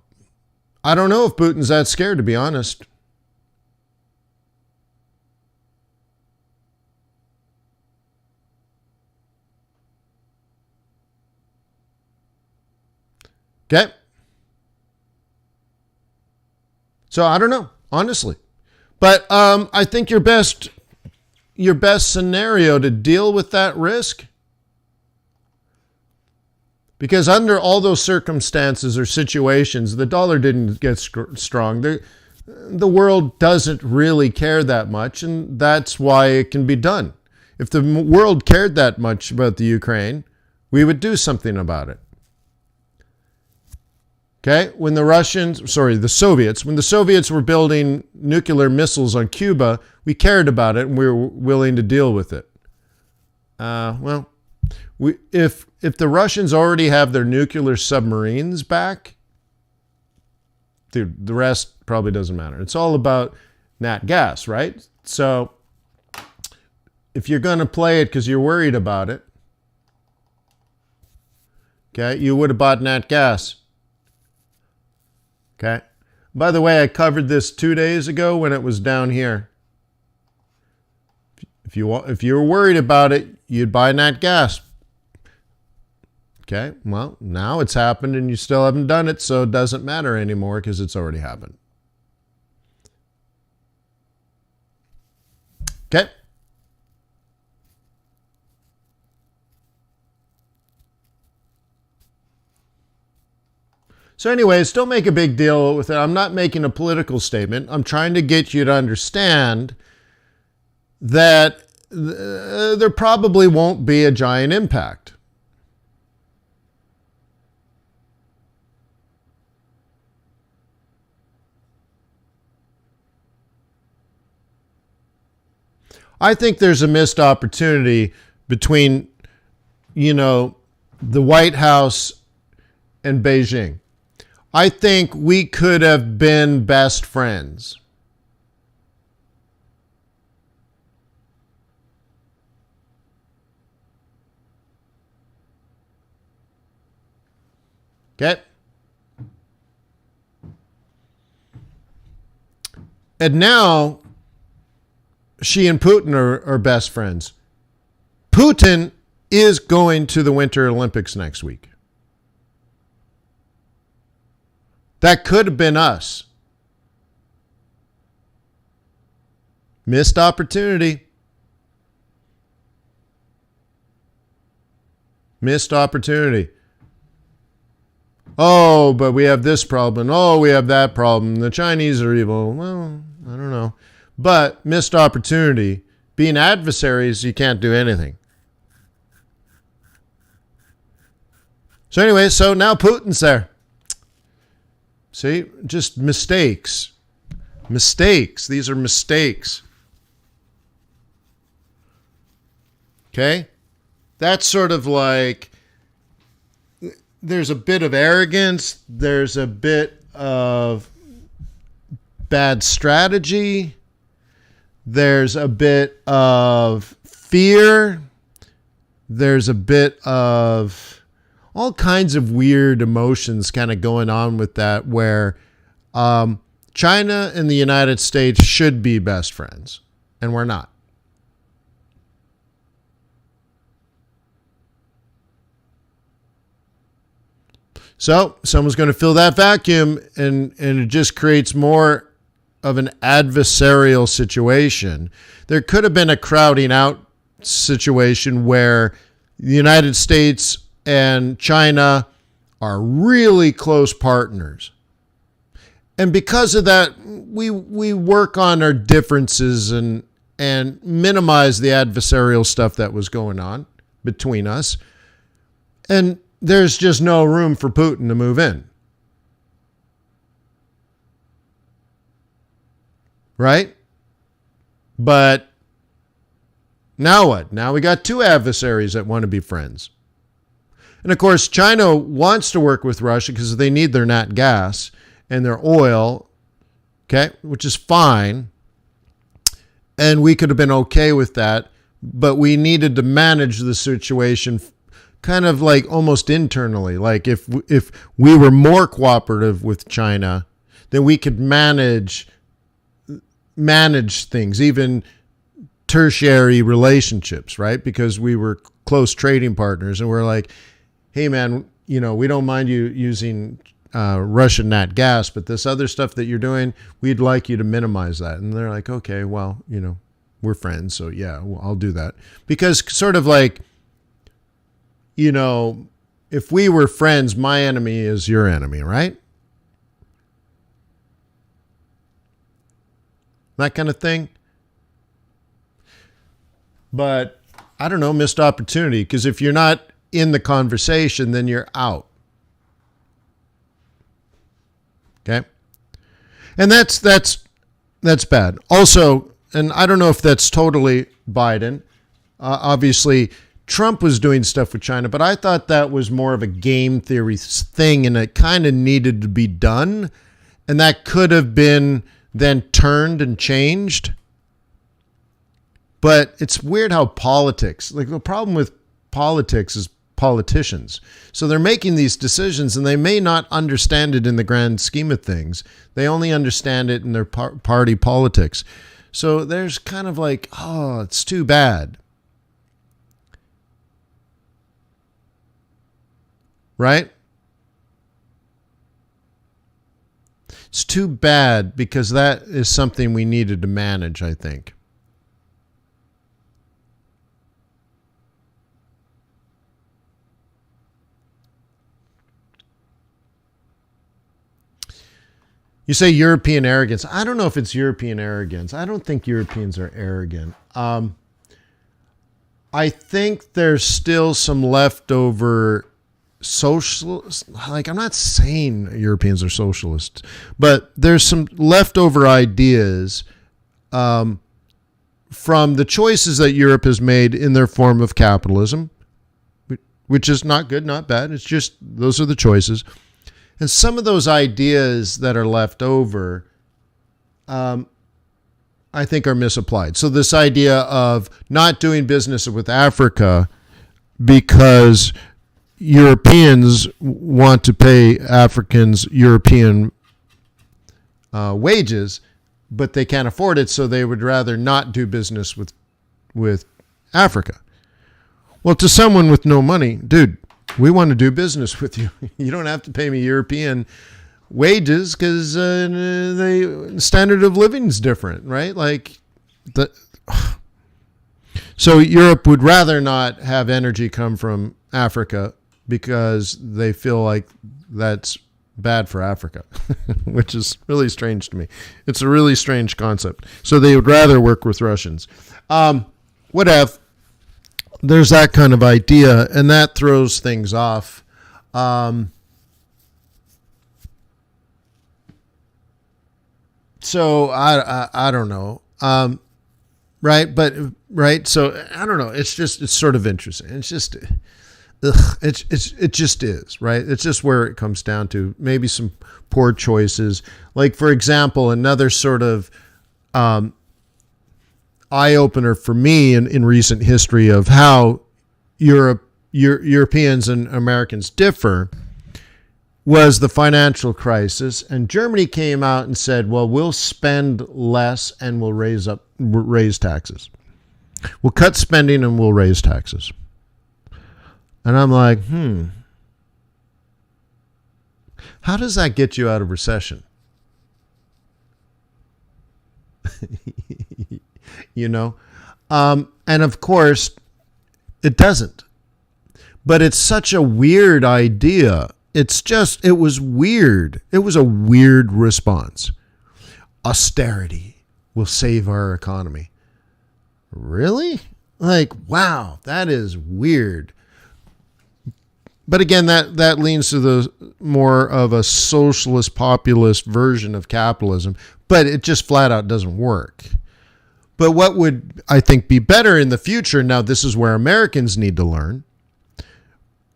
I don't know if Putin's that scared, to be honest. Okay? So I don't know, honestly. But I think your best scenario to deal with that risk, because under all those circumstances or situations, the dollar didn't get strong. The world doesn't really care that much, and that's why it can be done. If the world cared that much about the Ukraine, we would do something about it. Okay, when the Soviets were building nuclear missiles on Cuba, we cared about it and we were willing to deal with it. If the Russians already have their nuclear submarines back, dude, the rest probably doesn't matter. It's all about nat gas, right? So if you're going to play it because you're worried about it, okay, you would have bought nat gas. Okay. By the way, I covered this 2 days ago when it was down here. If you were worried about it, you'd buy nat gas. Okay. Well, now it's happened and you still haven't done it, so it doesn't matter anymore because it's already happened. Okay. So anyways, don't make a big deal with it. I'm not making a political statement. I'm trying to get you to understand that there probably won't be a giant impact. I think there's a missed opportunity between, the White House and Beijing. I think we could have been best friends. Okay. And now she and Putin are best friends. Putin is going to the Winter Olympics next week. That could have been us. Missed opportunity. Missed opportunity. Oh, but we have this problem. Oh, we have that problem. The Chinese are evil. Well, I don't know. But missed opportunity. Being adversaries, you can't do anything. So anyway, so now Putin's there. See, just mistakes. Mistakes. These are mistakes. Okay? That's sort of like, there's a bit of arrogance. There's a bit of bad strategy. There's a bit of fear. There's a bit of all kinds of weird emotions kind of going on with that, where China and the United States should be best friends, and we're not. So someone's going to fill that vacuum, and it just creates more of an adversarial situation. There could have been a crowding out situation where the United States and China are really close partners. And because of that, we work on our differences and minimize the adversarial stuff that was going on between us. And there's just no room for Putin to move in. Right? But now what? Now we got two adversaries that want to be friends. And of course, China wants to work with Russia because they need their nat gas and their oil, okay, which is fine. And we could have been okay with that, but we needed to manage the situation kind of like almost internally. Like if we were more cooperative with China, then we could manage things, even tertiary relationships, right? Because we were close trading partners, and we're like, hey man, we don't mind you using Russian nat gas, but this other stuff that you're doing, we'd like you to minimize that. And they're like, okay, well, we're friends, so yeah, well, I'll do that. Because sort of like, if we were friends, my enemy is your enemy, right? That kind of thing. But I don't know, missed opportunity, because if you're not in the conversation, then you're out. Okay? And that's bad. Also, and I don't know if that's totally Biden. Obviously, Trump was doing stuff with China, but I thought that was more of a game theory thing, and it kind of needed to be done. And that could have been then turned and changed. But it's weird how politics, like the problem with politics is politicians. So they're making these decisions and they may not understand it in the grand scheme of things. They only understand it in their party politics. So there's kind of like, oh, it's too bad. Right? It's too bad, because that is something we needed to manage, I think. You say European arrogance. I don't know if it's European arrogance. I don't think Europeans are arrogant. I think there's still some leftover socialist, like, I'm not saying Europeans are socialists, but there's some leftover ideas from the choices that Europe has made in their form of capitalism, which is not good, not bad. It's just, those are the choices. And some of those ideas that are left over, I think are misapplied. So this idea of not doing business with Africa because Europeans want to pay Africans European wages, but they can't afford it, so they would rather not do business with Africa. Well, to someone with no money, dude, we want to do business with you. You don't have to pay me European wages because the standard of living is different, right? Like so Europe would rather not have energy come from Africa because they feel like that's bad for Africa, which is really strange to me. It's a really strange concept. So they would rather work with Russians. Whatever. There's that kind of idea, and that throws things off. So I don't know. Right. But right. So I don't know. It's sort of interesting. It's just, it just is, right? It's just where it comes down to maybe some poor choices. Like, for example, another sort of, eye-opener for me in recent history of how Europeans and Americans differ was the financial crisis. And Germany came out and said, well, we'll spend less and we'll raise taxes. We'll cut spending and we'll raise taxes. And I'm like, how does that get you out of recession? You know? And of course, it doesn't. But it's such a weird idea. It was weird. It was a weird response. Austerity will save our economy. Really? Like, wow, that is weird. But again, that leans to the more of a socialist populist version of capitalism, but it just flat out doesn't work. But what would, I think, be better in the future, now this is where Americans need to learn,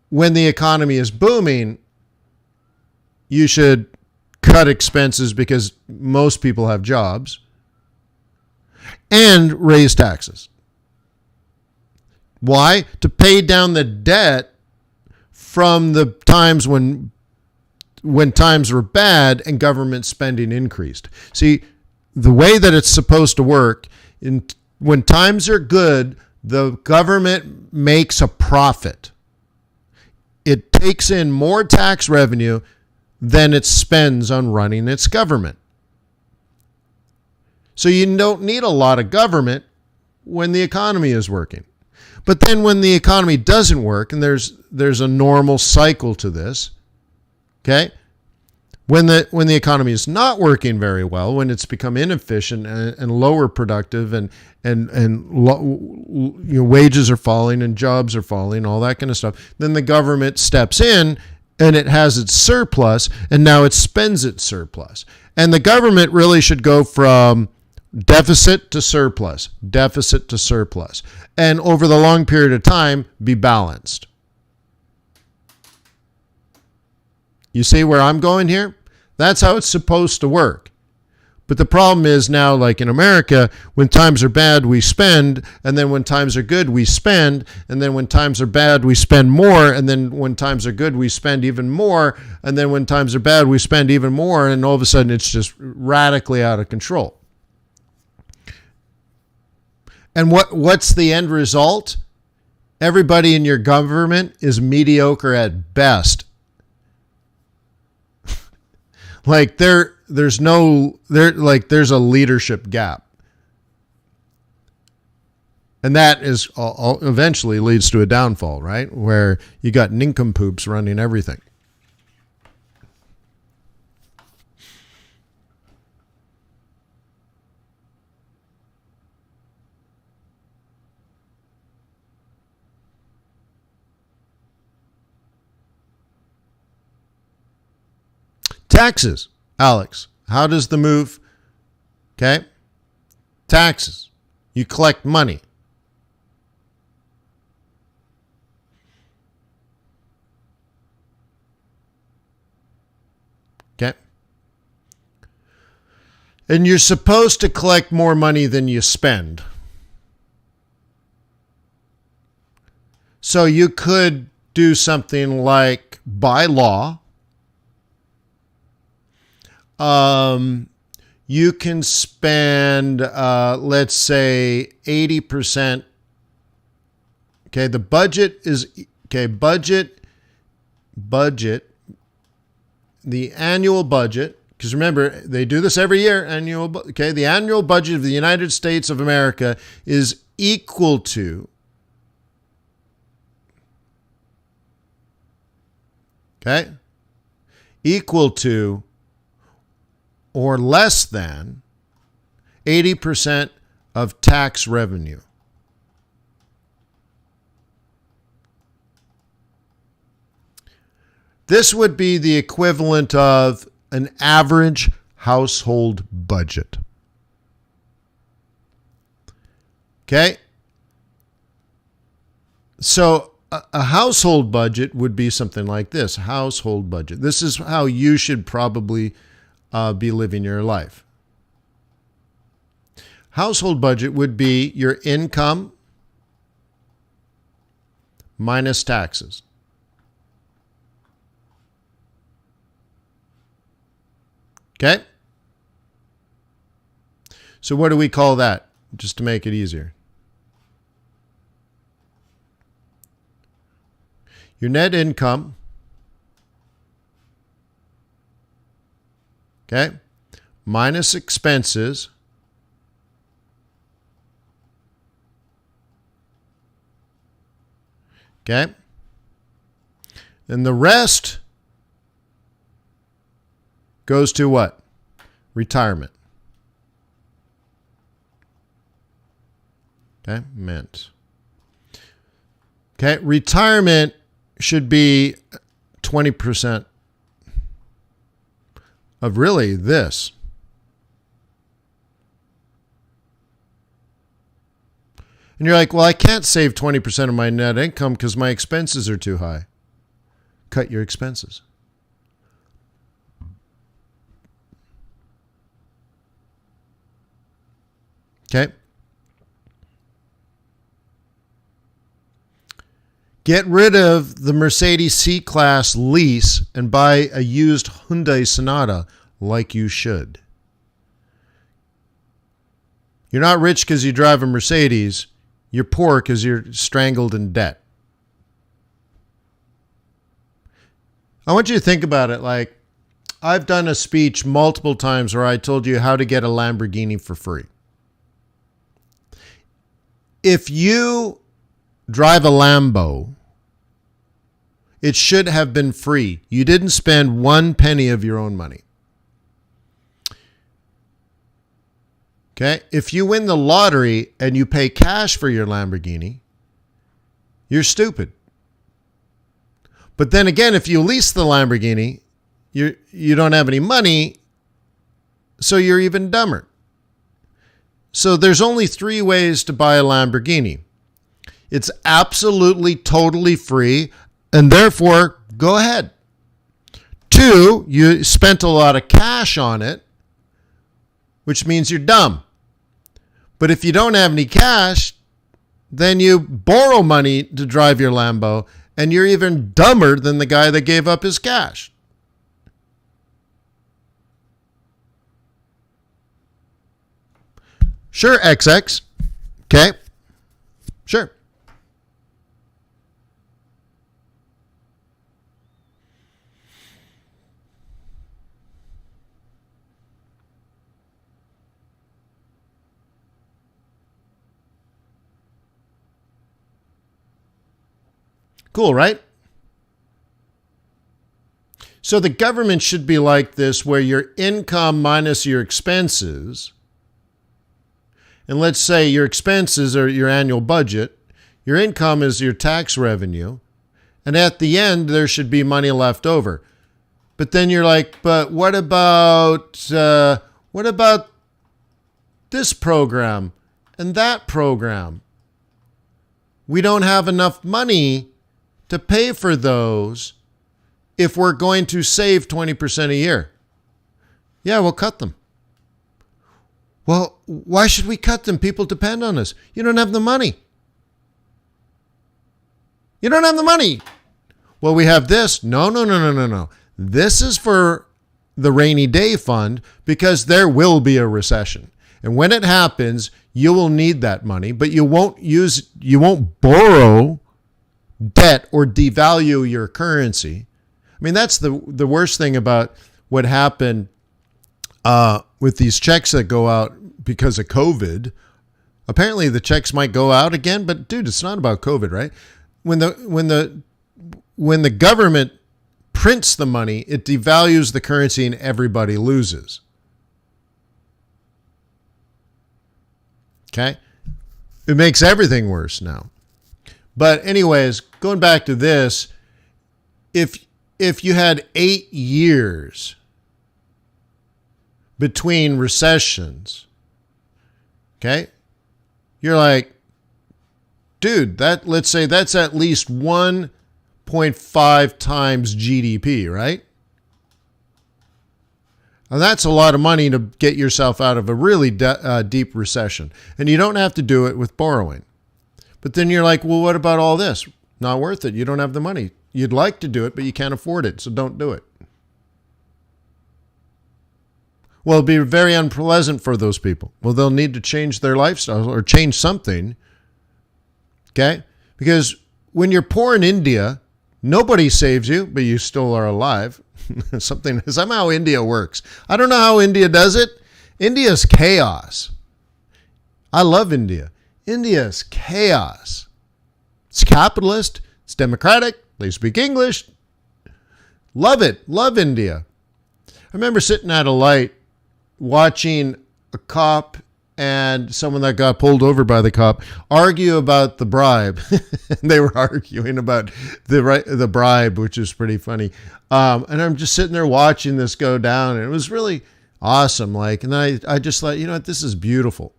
when the economy is booming, you should cut expenses because most people have jobs and raise taxes. Why? To pay down the debt from the times when times were bad and government spending increased. See, the way that it's supposed to work, when times are good, the government makes a profit. It takes in more tax revenue than it spends on running its government. So you don't need a lot of government when the economy is working. But then when the economy doesn't work, and there's a normal cycle to this, okay? When the economy is not working very well, when it's become inefficient and lower productive, and wages are falling and jobs are falling, all that kind of stuff, then the government steps in and it has its surplus, and now it spends its surplus. And the government really should go from deficit to surplus, and over the long period of time, be balanced. You see where I'm going here? That's how it's supposed to work. But the problem is now, like in America, when times are bad, we spend, and then when times are good, we spend, and then when times are bad, we spend more, and then when times are good, we spend even more, and then when times are bad, we spend even more, and all of a sudden it's just radically out of control. And what's the end result? Everybody in your government is mediocre at best. Like there's a leadership gap. And that is eventually leads to a downfall, right? Where you got nincompoops running everything. Taxes, Alex. How does the move? Okay. Taxes. You collect money. Okay. And you're supposed to collect more money than you spend. So you could do something like by law. You can spend, let's say 80%. Okay. The budget is, okay. Budget, the annual budget, because remember, they do this every year, okay. The annual budget of the United States of America is equal to, okay, equal to or less than 80% of tax revenue. This would be the equivalent of an average household budget. Okay? So a household budget would be something like this. Household budget. This is how you should probably be living your life. Household budget would be your income minus taxes. Okay? So what do we call that? Just to make it easier. Your net income, okay, minus expenses, okay, and the rest goes to what? Retirement. Okay, meant. Okay, retirement should be 20% of really this. And you're like, well, I can't save 20% of my net income because my expenses are too high. Cut your expenses. Okay. Get rid of the Mercedes C-Class lease and buy a used Hyundai Sonata like you should. You're not rich because you drive a Mercedes. You're poor because you're strangled in debt. I want you to think about it like I've done a speech multiple times where I told you how to get a Lamborghini for free. If you drive a Lambo, it should have been free. You didn't spend 1 penny of your own money. Okay? If you win the lottery and you pay cash for your Lamborghini, you're stupid. But then again, if you lease the Lamborghini, you don't have any money, so you're even dumber. So there's only 3 ways to buy a Lamborghini. It's absolutely, totally free, and therefore, go ahead. 2, you spent a lot of cash on it, which means you're dumb. But if you don't have any cash, then you borrow money to drive your Lambo, and you're even dumber than the guy that gave up his cash. Sure, XX. Okay. Sure. Cool, right? So the government should be like this, where your income minus your expenses, and let's say your expenses are your annual budget, your income is your tax revenue, and at the end there should be money left over. But then you're like, but what about this program and that program? We don't have enough money to pay for those if we're going to save 20% a year. Yeah, we'll cut them. Well, why should we cut them? People depend on us. You don't have the money. You don't have the money. Well, we have this. No. This is for the rainy day fund because there will be a recession. And when it happens, you will need that money, but you won't borrow debt or devalue your currency. I mean, that's the worst thing about what happened with these checks that go out because of COVID. Apparently the checks might go out again, but dude, it's not about COVID, right? When the government prints the money, it devalues the currency and everybody loses. Okay? It makes everything worse now. But anyways, going back to this, if you had 8 years between recessions, okay? You're like, dude, let's say that's at least 1.5 times GDP, right? And that's a lot of money to get yourself out of a really deep recession. And you don't have to do it with borrowing. But then you're like, well, what about all this? Not worth it. You don't have the money. You'd like to do it, but you can't afford it. So don't do it. Well, it'll be very unpleasant for those people. Well, they'll need to change their lifestyle or change something. Okay? Because when you're poor in India, nobody saves you, but you still are alive. Somehow India works. I don't know how India does it. India's chaos. I love India. India's chaos. It's capitalist. It's democratic. They speak English. Love it. Love India. I remember sitting at a light watching a cop and someone that got pulled over by the cop argue about the bribe. They were arguing about the bribe, which is pretty funny. And I'm just sitting there watching this go down, and it was really awesome. And I just thought, you know what, this is beautiful.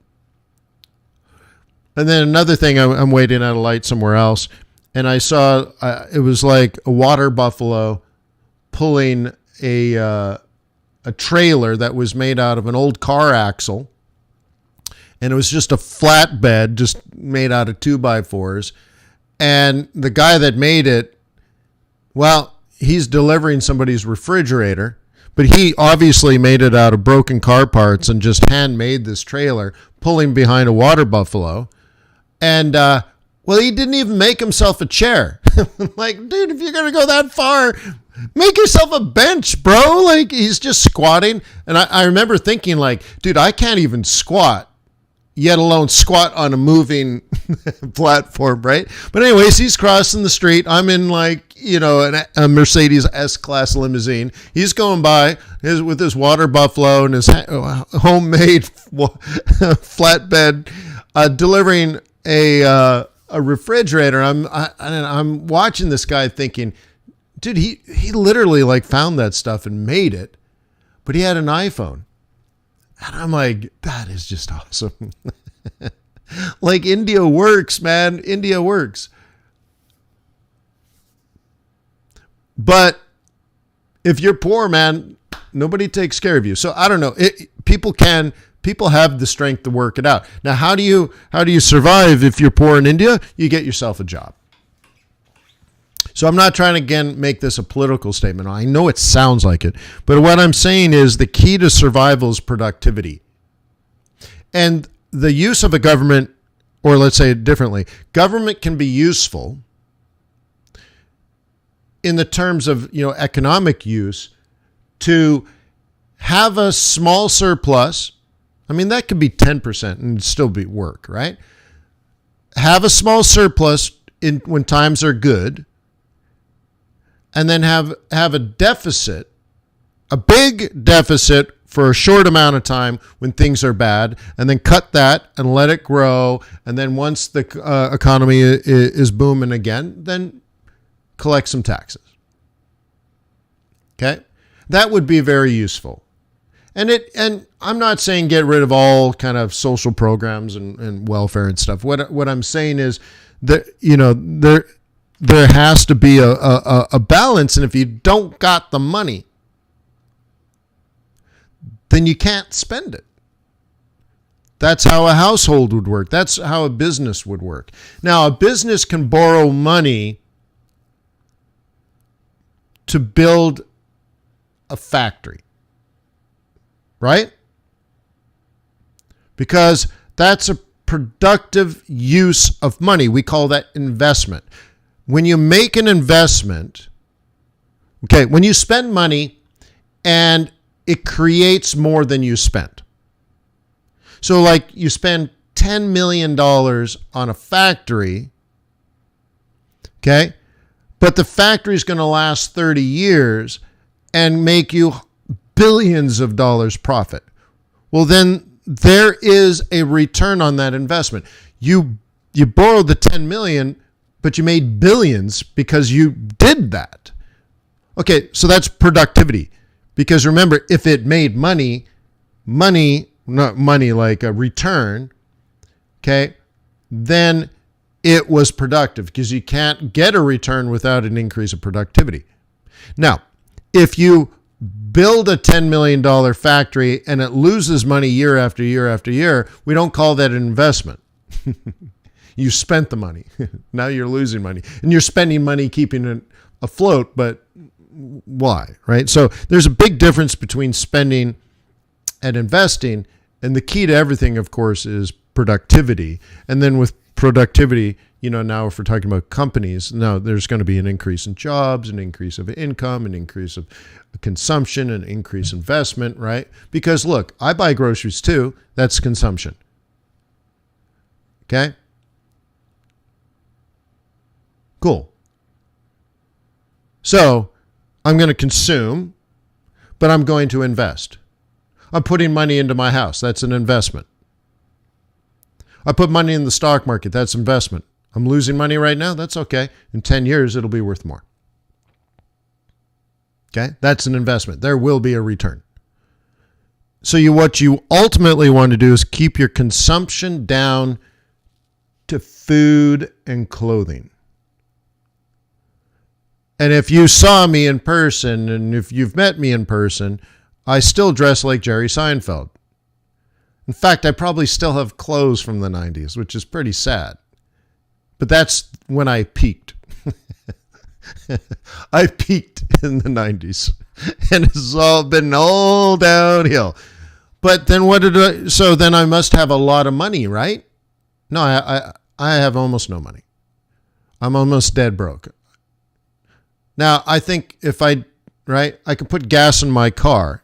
And then another thing, I'm waiting at a light somewhere else, and I saw it was like a water buffalo pulling a trailer that was made out of an old car axle. And it was just a flatbed, just made out of 2x4s. And the guy that made it, well, he's delivering somebody's refrigerator, but he obviously made it out of broken car parts and just handmade this trailer, pulling behind a water buffalo. And, well, he didn't even make himself a chair. Like, dude, if you're going to go that far, make yourself a bench, bro. Like, he's just squatting. And I remember thinking, like, dude, I can't even squat, yet alone squat on a moving platform, right? But anyways, he's crossing the street. I'm in a Mercedes S-Class limousine. He's going by with his water buffalo and his homemade flatbed, delivering a refrigerator. I'm watching this guy thinking, dude, he literally found that stuff and made it, but he had an iPhone. And I'm like, that is just awesome. India works, man. India works. But if you're poor, man, nobody takes care of you. So I don't know. People have the strength to work it out. Now, how do you survive if you're poor in India? You get yourself a job. So I'm not trying to, again, make this a political statement. I know it sounds like it, but what I'm saying is the key to survival is productivity. And the use of a government, or let's say it differently, government can be useful in the terms of, economic use to have a small surplus. I mean, that could be 10% and still be work, right? Have a small surplus when times are good, and then have a deficit, a big deficit for a short amount of time when things are bad, and then cut that and let it grow. And then once the economy is booming again, then collect some taxes. Okay? That would be very useful. And I'm not saying get rid of all kind of social programs and welfare and stuff. What I'm saying is that, there has to be a balance. And if you don't got the money, then you can't spend it. That's how a household would work. That's how a business would work. Now, a business can borrow money to build a factory, right? Because that's a productive use of money. We call that investment. When you make an investment, okay, when you spend money and it creates more than you spent. So like you spend $10 million on a factory, okay, but the factory is going to last 30 years and make you billions of dollars profit. Well, then there is a return on that investment. You borrowed the 10 million, but you made billions because you did that. Okay, so that's productivity. Because remember, if it made money, not money like a return, okay, then it was productive because you can't get a return without an increase of productivity. Now, if you build a $10 million factory and it loses money year after year after year, we don't call that an investment. You spent the money. Now you're losing money. And you're spending money keeping it afloat, but why, right? So there's a big difference between spending and investing. And the key to everything, of course, is productivity. And then with productivity, now if we're talking about companies, now there's going to be an increase in jobs, an increase of income, an increase of consumption, an increase in investment, right? Because look, I buy groceries too. That's consumption. Okay? Cool. So I'm going to consume, but I'm going to invest. I'm putting money into my house. That's an investment. I put money in the stock market. That's investment. I'm losing money right now. That's okay. In 10 years, it'll be worth more. Okay? That's an investment. There will be a return. So what you ultimately want to do is keep your consumption down to food and clothing. And if you saw me in person, and if you've met me in person, I still dress like Jerry Seinfeld. In fact, I probably still have clothes from the 90s, which is pretty sad. But that's when I peaked. I peaked in the 90s. And it's all been all downhill. But then so then I must have a lot of money, right? No, I have almost no money. I'm almost dead broke. Now, I think I can put gas in my car.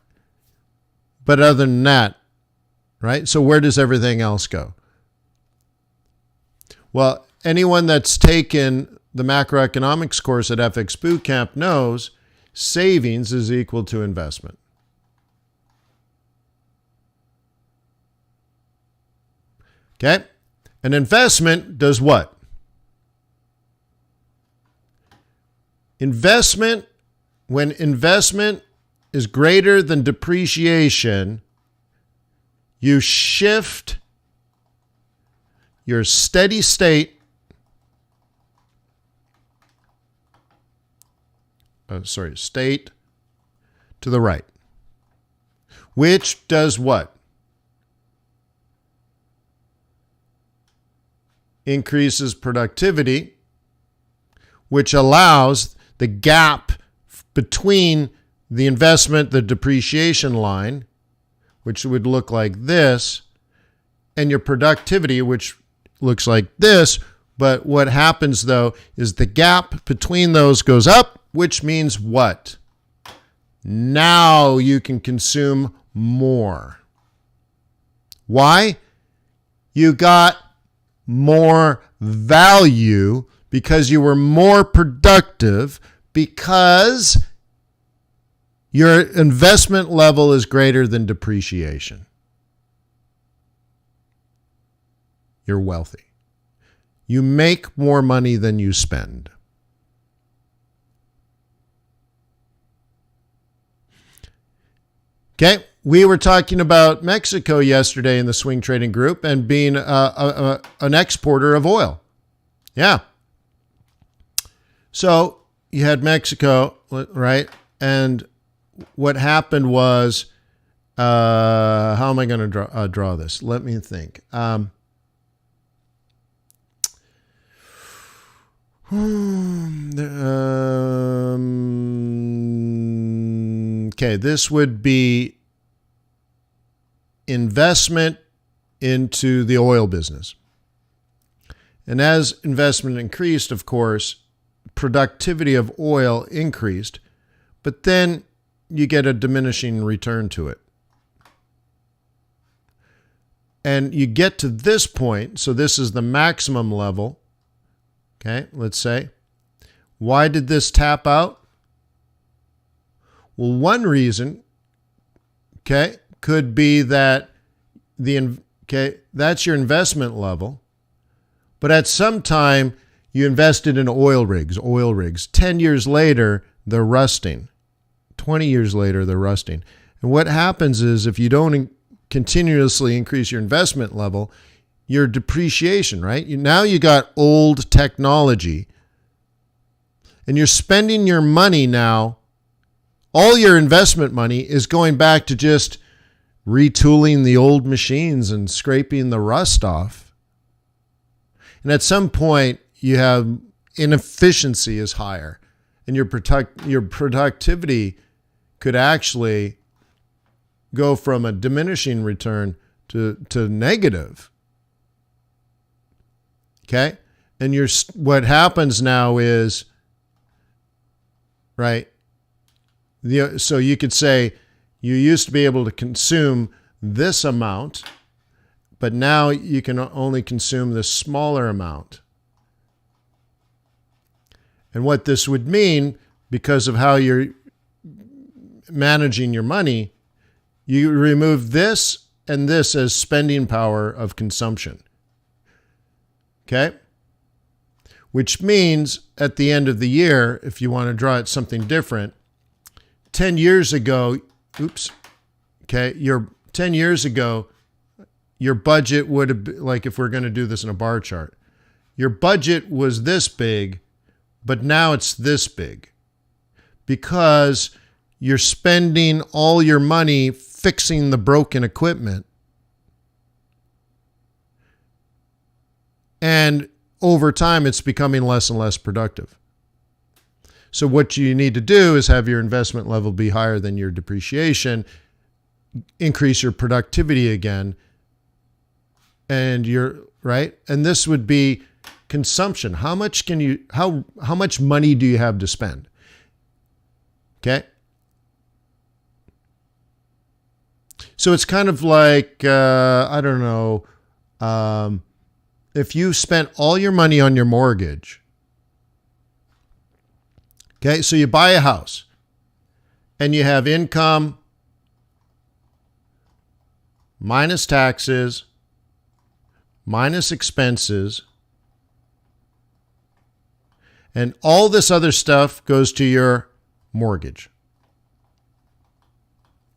But other than that, right? So where does everything else go? Well, anyone that's taken the macroeconomics course at FX Bootcamp knows savings is equal to investment. Okay? An investment does what? When investment is greater than depreciation, you shift your steady state, state to the right, which does what? Increases productivity, which allows the gap between the investment, the depreciation line, which would look like this, and your productivity, which looks like this. But what happens, though, is the gap between those goes up, which means what? Now you can consume more. Why? You got more value because you were more productive, because your investment level is greater than depreciation. You're wealthy. You make more money than you spend. Okay, we were talking about Mexico yesterday in the swing trading group and being an exporter of oil. Yeah. So you had Mexico, right? And what happened was, how am I going to draw this? Let me think. Okay, this would be investment into the oil business. And as investment increased, of course, productivity of oil increased, but then you get a diminishing return to it. And you get to this point, so this is the maximum level, okay, let's say. Why did this tap out? Well, one reason, okay, could be that that's your investment level, but at some time you invested in oil rigs. 10 years later, they're rusting. 20 years later, they're rusting. And what happens is if you don't continuously increase your investment level, your depreciation, right? Now you got old technology and you're spending your money now. All your investment money is going back to just retooling the old machines and scraping the rust off. And at some point, you have inefficiency is higher, and your productivity could actually go from a diminishing return to negative. Okay? And what happens now is, right? So you could say you used to be able to consume this amount, but now you can only consume this smaller amount. And what this would mean, because of how you're managing your money, you remove this and this as spending power of consumption. Okay? Which means at the end of the year, if you want to draw it something different, 10 years ago, 10 years ago, your budget would have been, like if we're going to do this in a bar chart, your budget was this big, but now it's this big because you're spending all your money fixing the broken equipment. And over time, it's becoming less and less productive. So what you need to do is have your investment level be higher than your depreciation, increase your productivity again, and right? And this would be consumption. How much money do you have to spend? Okay? So it's kind of like, I don't know, if you spent all your money on your mortgage, okay, so you buy a house and you have income minus taxes, minus expenses, and all this other stuff goes to your mortgage.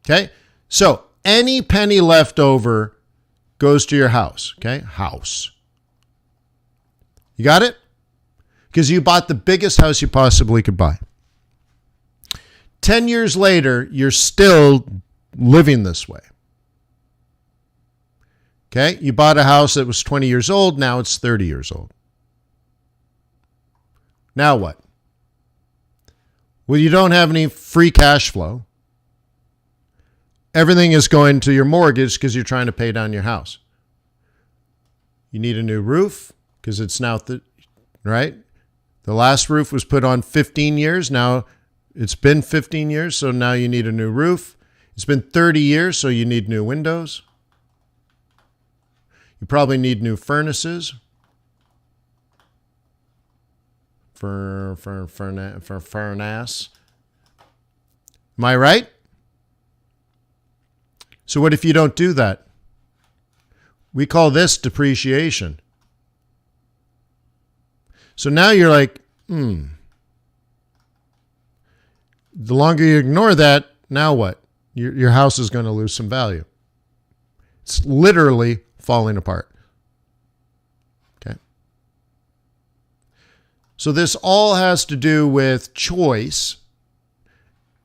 Okay, so any penny left over goes to your house. Okay, house. You got it? Because you bought the biggest house you possibly could buy. 10 years later, you're still living this way. Okay, you bought a house that was 20 years old, now it's 30 years old. Now what? Well, you don't have any free cash flow. Everything is going to your mortgage because you're trying to pay down your house. You need a new roof because it's now, right? The last roof was put on 15 years. Now it's been 15 years, so now you need a new roof. It's been 30 years, so you need new windows. You probably need new furnaces for furnace. Am I right? So what if you don't do that? We call this depreciation. So now you're like, The longer you ignore that, now what? Your house is going to lose some value. It's literally falling apart. Okay. So this all has to do with choice.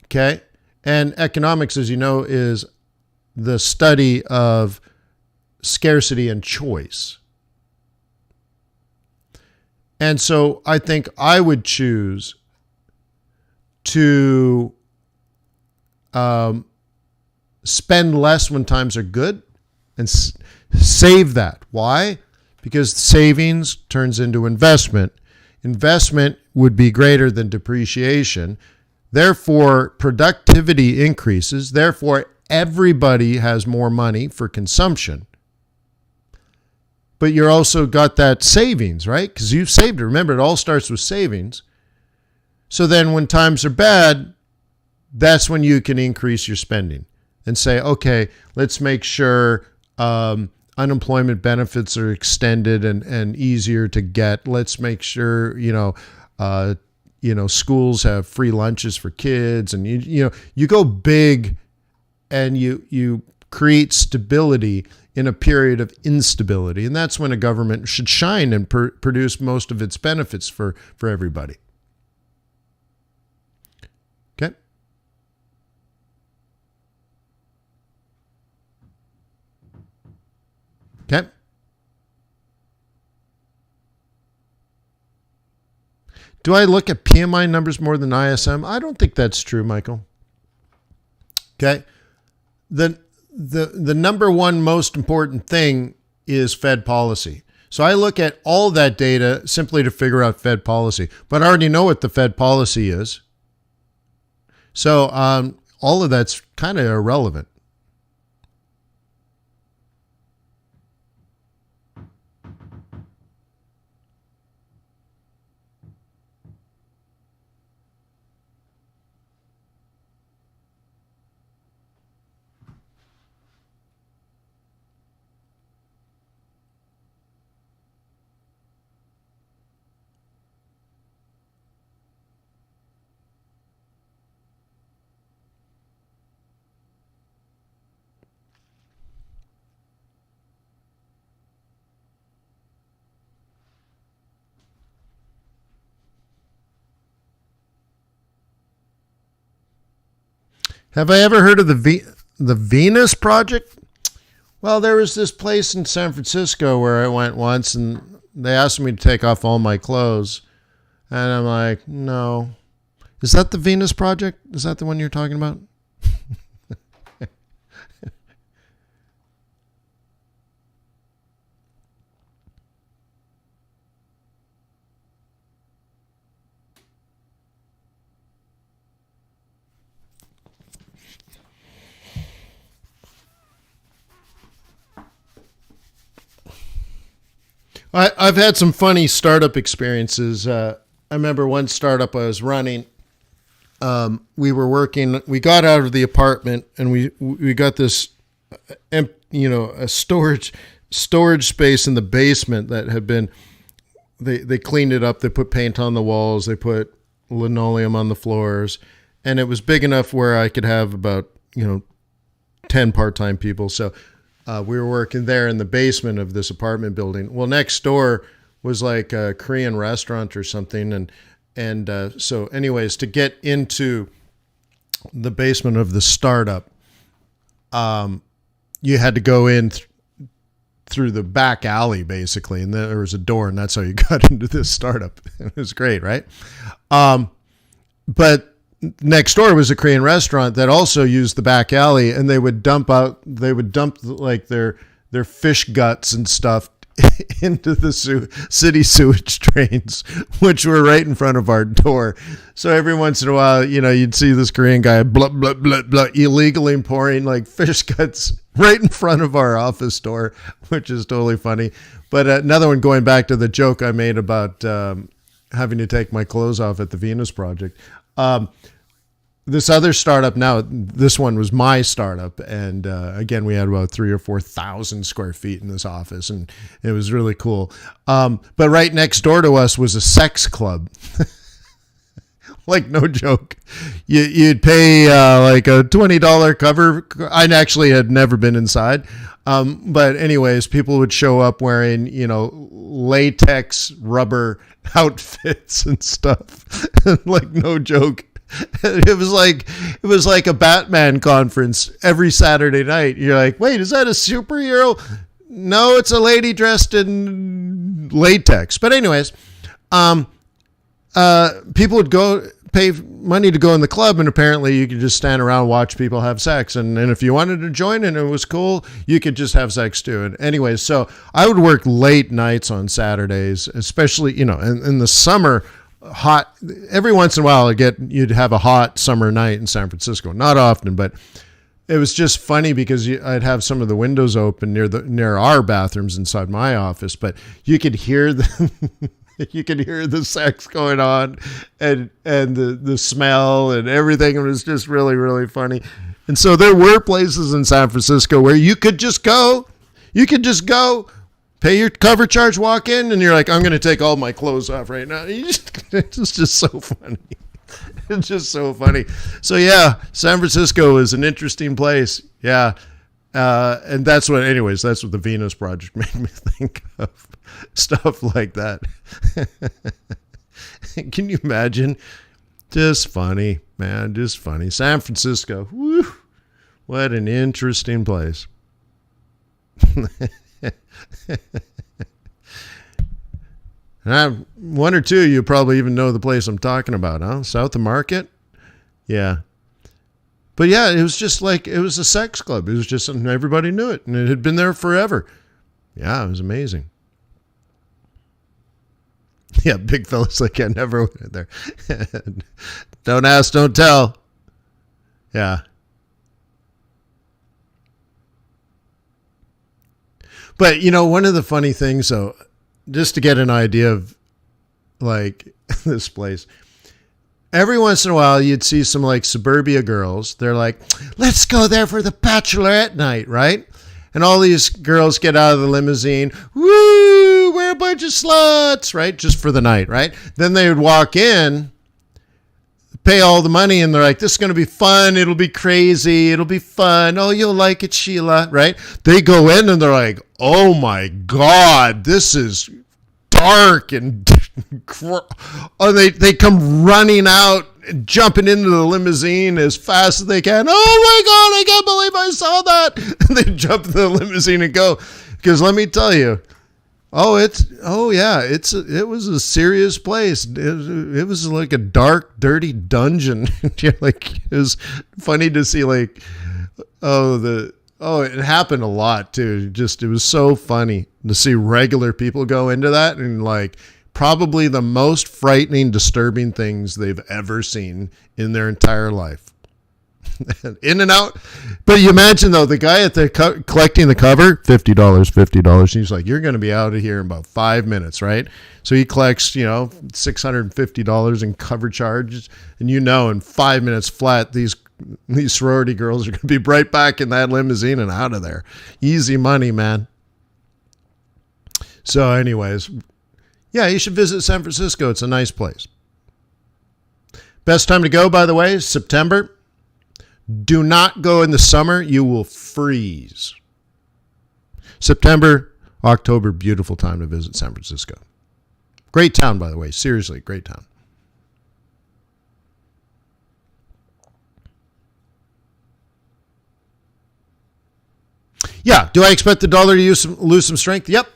Okay. And economics, as you know, is the study of scarcity and choice. And so I think I would choose to spend less when times are good and save that. Why? Because savings turns into investment. Investment would be greater than depreciation. Therefore, productivity increases. Therefore, everybody has more money for consumption. But you're also got that savings, right? Because you've saved it. Remember, it all starts with savings. So then when times are bad, that's when you can increase your spending and say, okay, let's make sure unemployment benefits are extended and easier to get. Let's make sure, schools have free lunches for kids, and you go big, and you create stability in a period of instability, and that's when a government should shine and produce most of its benefits for everybody. Okay. Okay. Do I look at PMI numbers more than ISM? I don't think that's true, Michael. Okay. The number one most important thing is Fed policy. So I look at all that data simply to figure out Fed policy, but I already know what the Fed policy is. So all of that's kind of irrelevant. Have I ever heard of the Venus Project? Well, there was this place in San Francisco where I went once, and they asked me to take off all my clothes. And I'm like, no. Is that the Venus Project? Is that the one you're talking about? I've had some funny startup experiences. I remember one startup I was running. We were working. We got out of the apartment, and we got this, a storage space in the basement that had been. They cleaned it up. They put paint on the walls. They put linoleum on the floors, and it was big enough where I could have about 10 part-time people. So. We were working there in the basement of this apartment building. Well, next door was like a Korean restaurant or something. And so anyways, to get into the basement of the startup, you had to go in through the back alley, basically. And there was a door, and that's how you got into this startup. It was great, right? But next door was a Korean restaurant that also used the back alley, and they would dump like their fish guts and stuff into the city sewage drains, which were right in front of our door. So every once in a while, you'd see this Korean guy blah, blah, blah, blah, illegally pouring like fish guts right in front of our office door, which is totally funny. But another one, going back to the joke I made about having to take my clothes off at the Venus Project. This other startup, now this one was my startup, and again, we had about 3,000 or 4,000 square feet in this office, and it was really cool. But right next door to us was a sex club. Like, no joke. You'd pay like a $20 cover. I actually had never been inside. But anyways, people would show up wearing, latex rubber outfits and stuff. Like, no joke. It was like a Batman conference every Saturday night. You're like, wait, is that a superhero? No, it's a lady dressed in latex. But anyways, People would go pay money to go in the club, and apparently you could just stand around and watch people have sex. And if you wanted to join and it was cool, you could just have sex too. And anyways, so I would work late nights on Saturdays, especially, in the summer, hot. Every once in a while you'd have a hot summer night in San Francisco. Not often, but it was just funny because I'd have some of the windows open near our bathrooms inside my office, but you could hear you could hear the sex going on and the smell and everything. It was just really, really funny. And so there were places in San Francisco where you could just go, pay your cover charge, walk in, and you're like, I'm going to take all my clothes off right now. It's just so funny. It's just so funny. So yeah, San Francisco is an interesting place. Yeah. And that's what the Venus Project made me think of. Stuff like that. Can you imagine? Just funny, man. Just funny. San Francisco. Woo, what an interesting place. And one or two, you probably even know the place I'm talking about, huh? South of Market? Yeah. But yeah, it was just like, it was a sex club. It was just something, everybody knew it, and it had been there forever. Yeah, it was amazing. Yeah, big fellas like I never went there. Don't ask, don't tell. Yeah. But, one of the funny things, though, just to get an idea of, like, this place, every once in a while you'd see some, like, suburbia girls. They're like, let's go there for the bachelorette night, right? And all these girls get out of the limousine. Woo, we're a bunch of sluts, right? Just for the night, right? Then they would walk in, pay all the money, and they're like, this is going to be fun. It'll be crazy. It'll be fun. Oh, you'll like it, Sheila, right? They go in and they're like, oh my God, this is dark. And oh, they come running out, jumping into the limousine as fast as they can. Oh my God, I can't believe I saw that. And they jump in the limousine and go. Because let me tell you, it was a serious place. It was like a dark, dirty dungeon. Like, it was funny to see, like, it happened a lot too. Just, it was so funny to see regular people go into that, and like, probably the most frightening, disturbing things they've ever seen in their entire life. In and out. But you imagine, though, the guy at the collecting the cover, $50. He's like, you're going to be out of here in about 5 minutes, right? So he collects, $650 in cover charges. And in 5 minutes flat, these sorority girls are going to be right back in that limousine and out of there. Easy money, man. So anyways, yeah, you should visit San Francisco. It's a nice place. Best time to go, by the way, is September. Do not go in the summer. You will freeze. September, October, beautiful time to visit San Francisco. Great town, by the way. Seriously, great town. Yeah. Do I expect the dollar to lose some strength? Yep.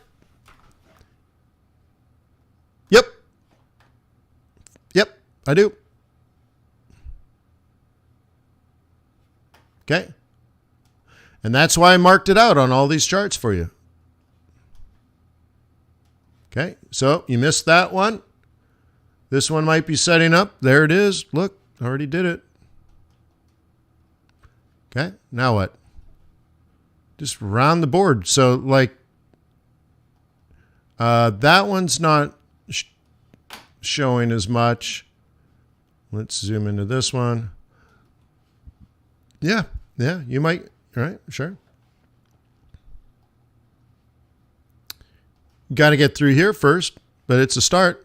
Yep, I do. Okay. And that's why I marked it out on all these charts for you. Okay. So you missed that one. This one might be setting up. There it is. Look, I already did it. Okay. Now what? Just round the board. So like, that one's not showing as much. Let's zoom into this one. Yeah, you might. All right, sure. Got to get through here first, but it's a start.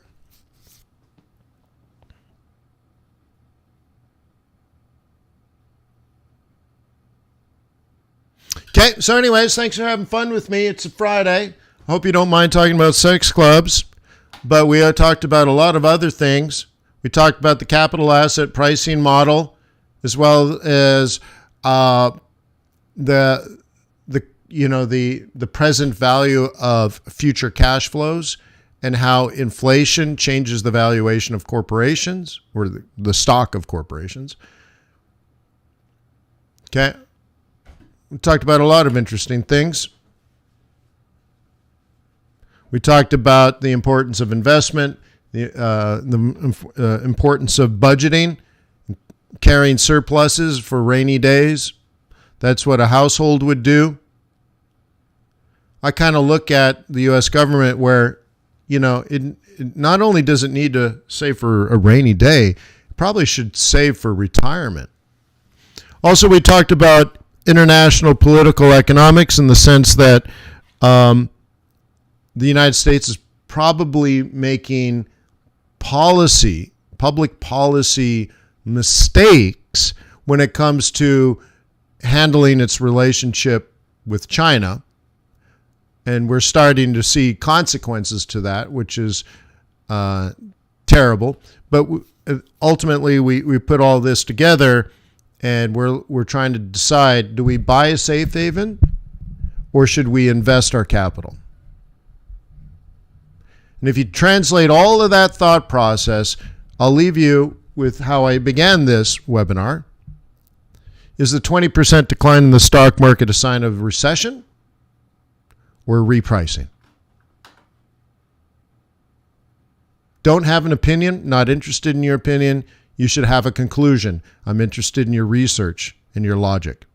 Okay, so anyways, thanks for having fun with me. It's a Friday. I hope you don't mind talking about sex clubs. But we talked about a lot of other things. We talked about the capital asset pricing model, as well as the present value of future cash flows, and how inflation changes the valuation of corporations or the stock of corporations. Okay. We talked about a lot of interesting things. We talked about the importance of investment, the importance of budgeting, carrying surpluses for rainy days. That's what a household would do. I kind of look at the U.S. government where, it not only does it need to save for a rainy day, it probably should save for retirement. Also, we talked about international political economics in the sense that the United States is probably making public policy mistakes when it comes to handling its relationship with China. And we're starting to see consequences to that, which is terrible. But ultimately, we put all this together, and we're trying to decide: do we buy a safe haven, or should we invest our capital? And if you translate all of that thought process, I'll leave you with how I began this webinar. Is the 20% decline in the stock market a sign of recession or repricing? Don't have an opinion, not interested in your opinion. You should have a conclusion. I'm interested in your research and your logic.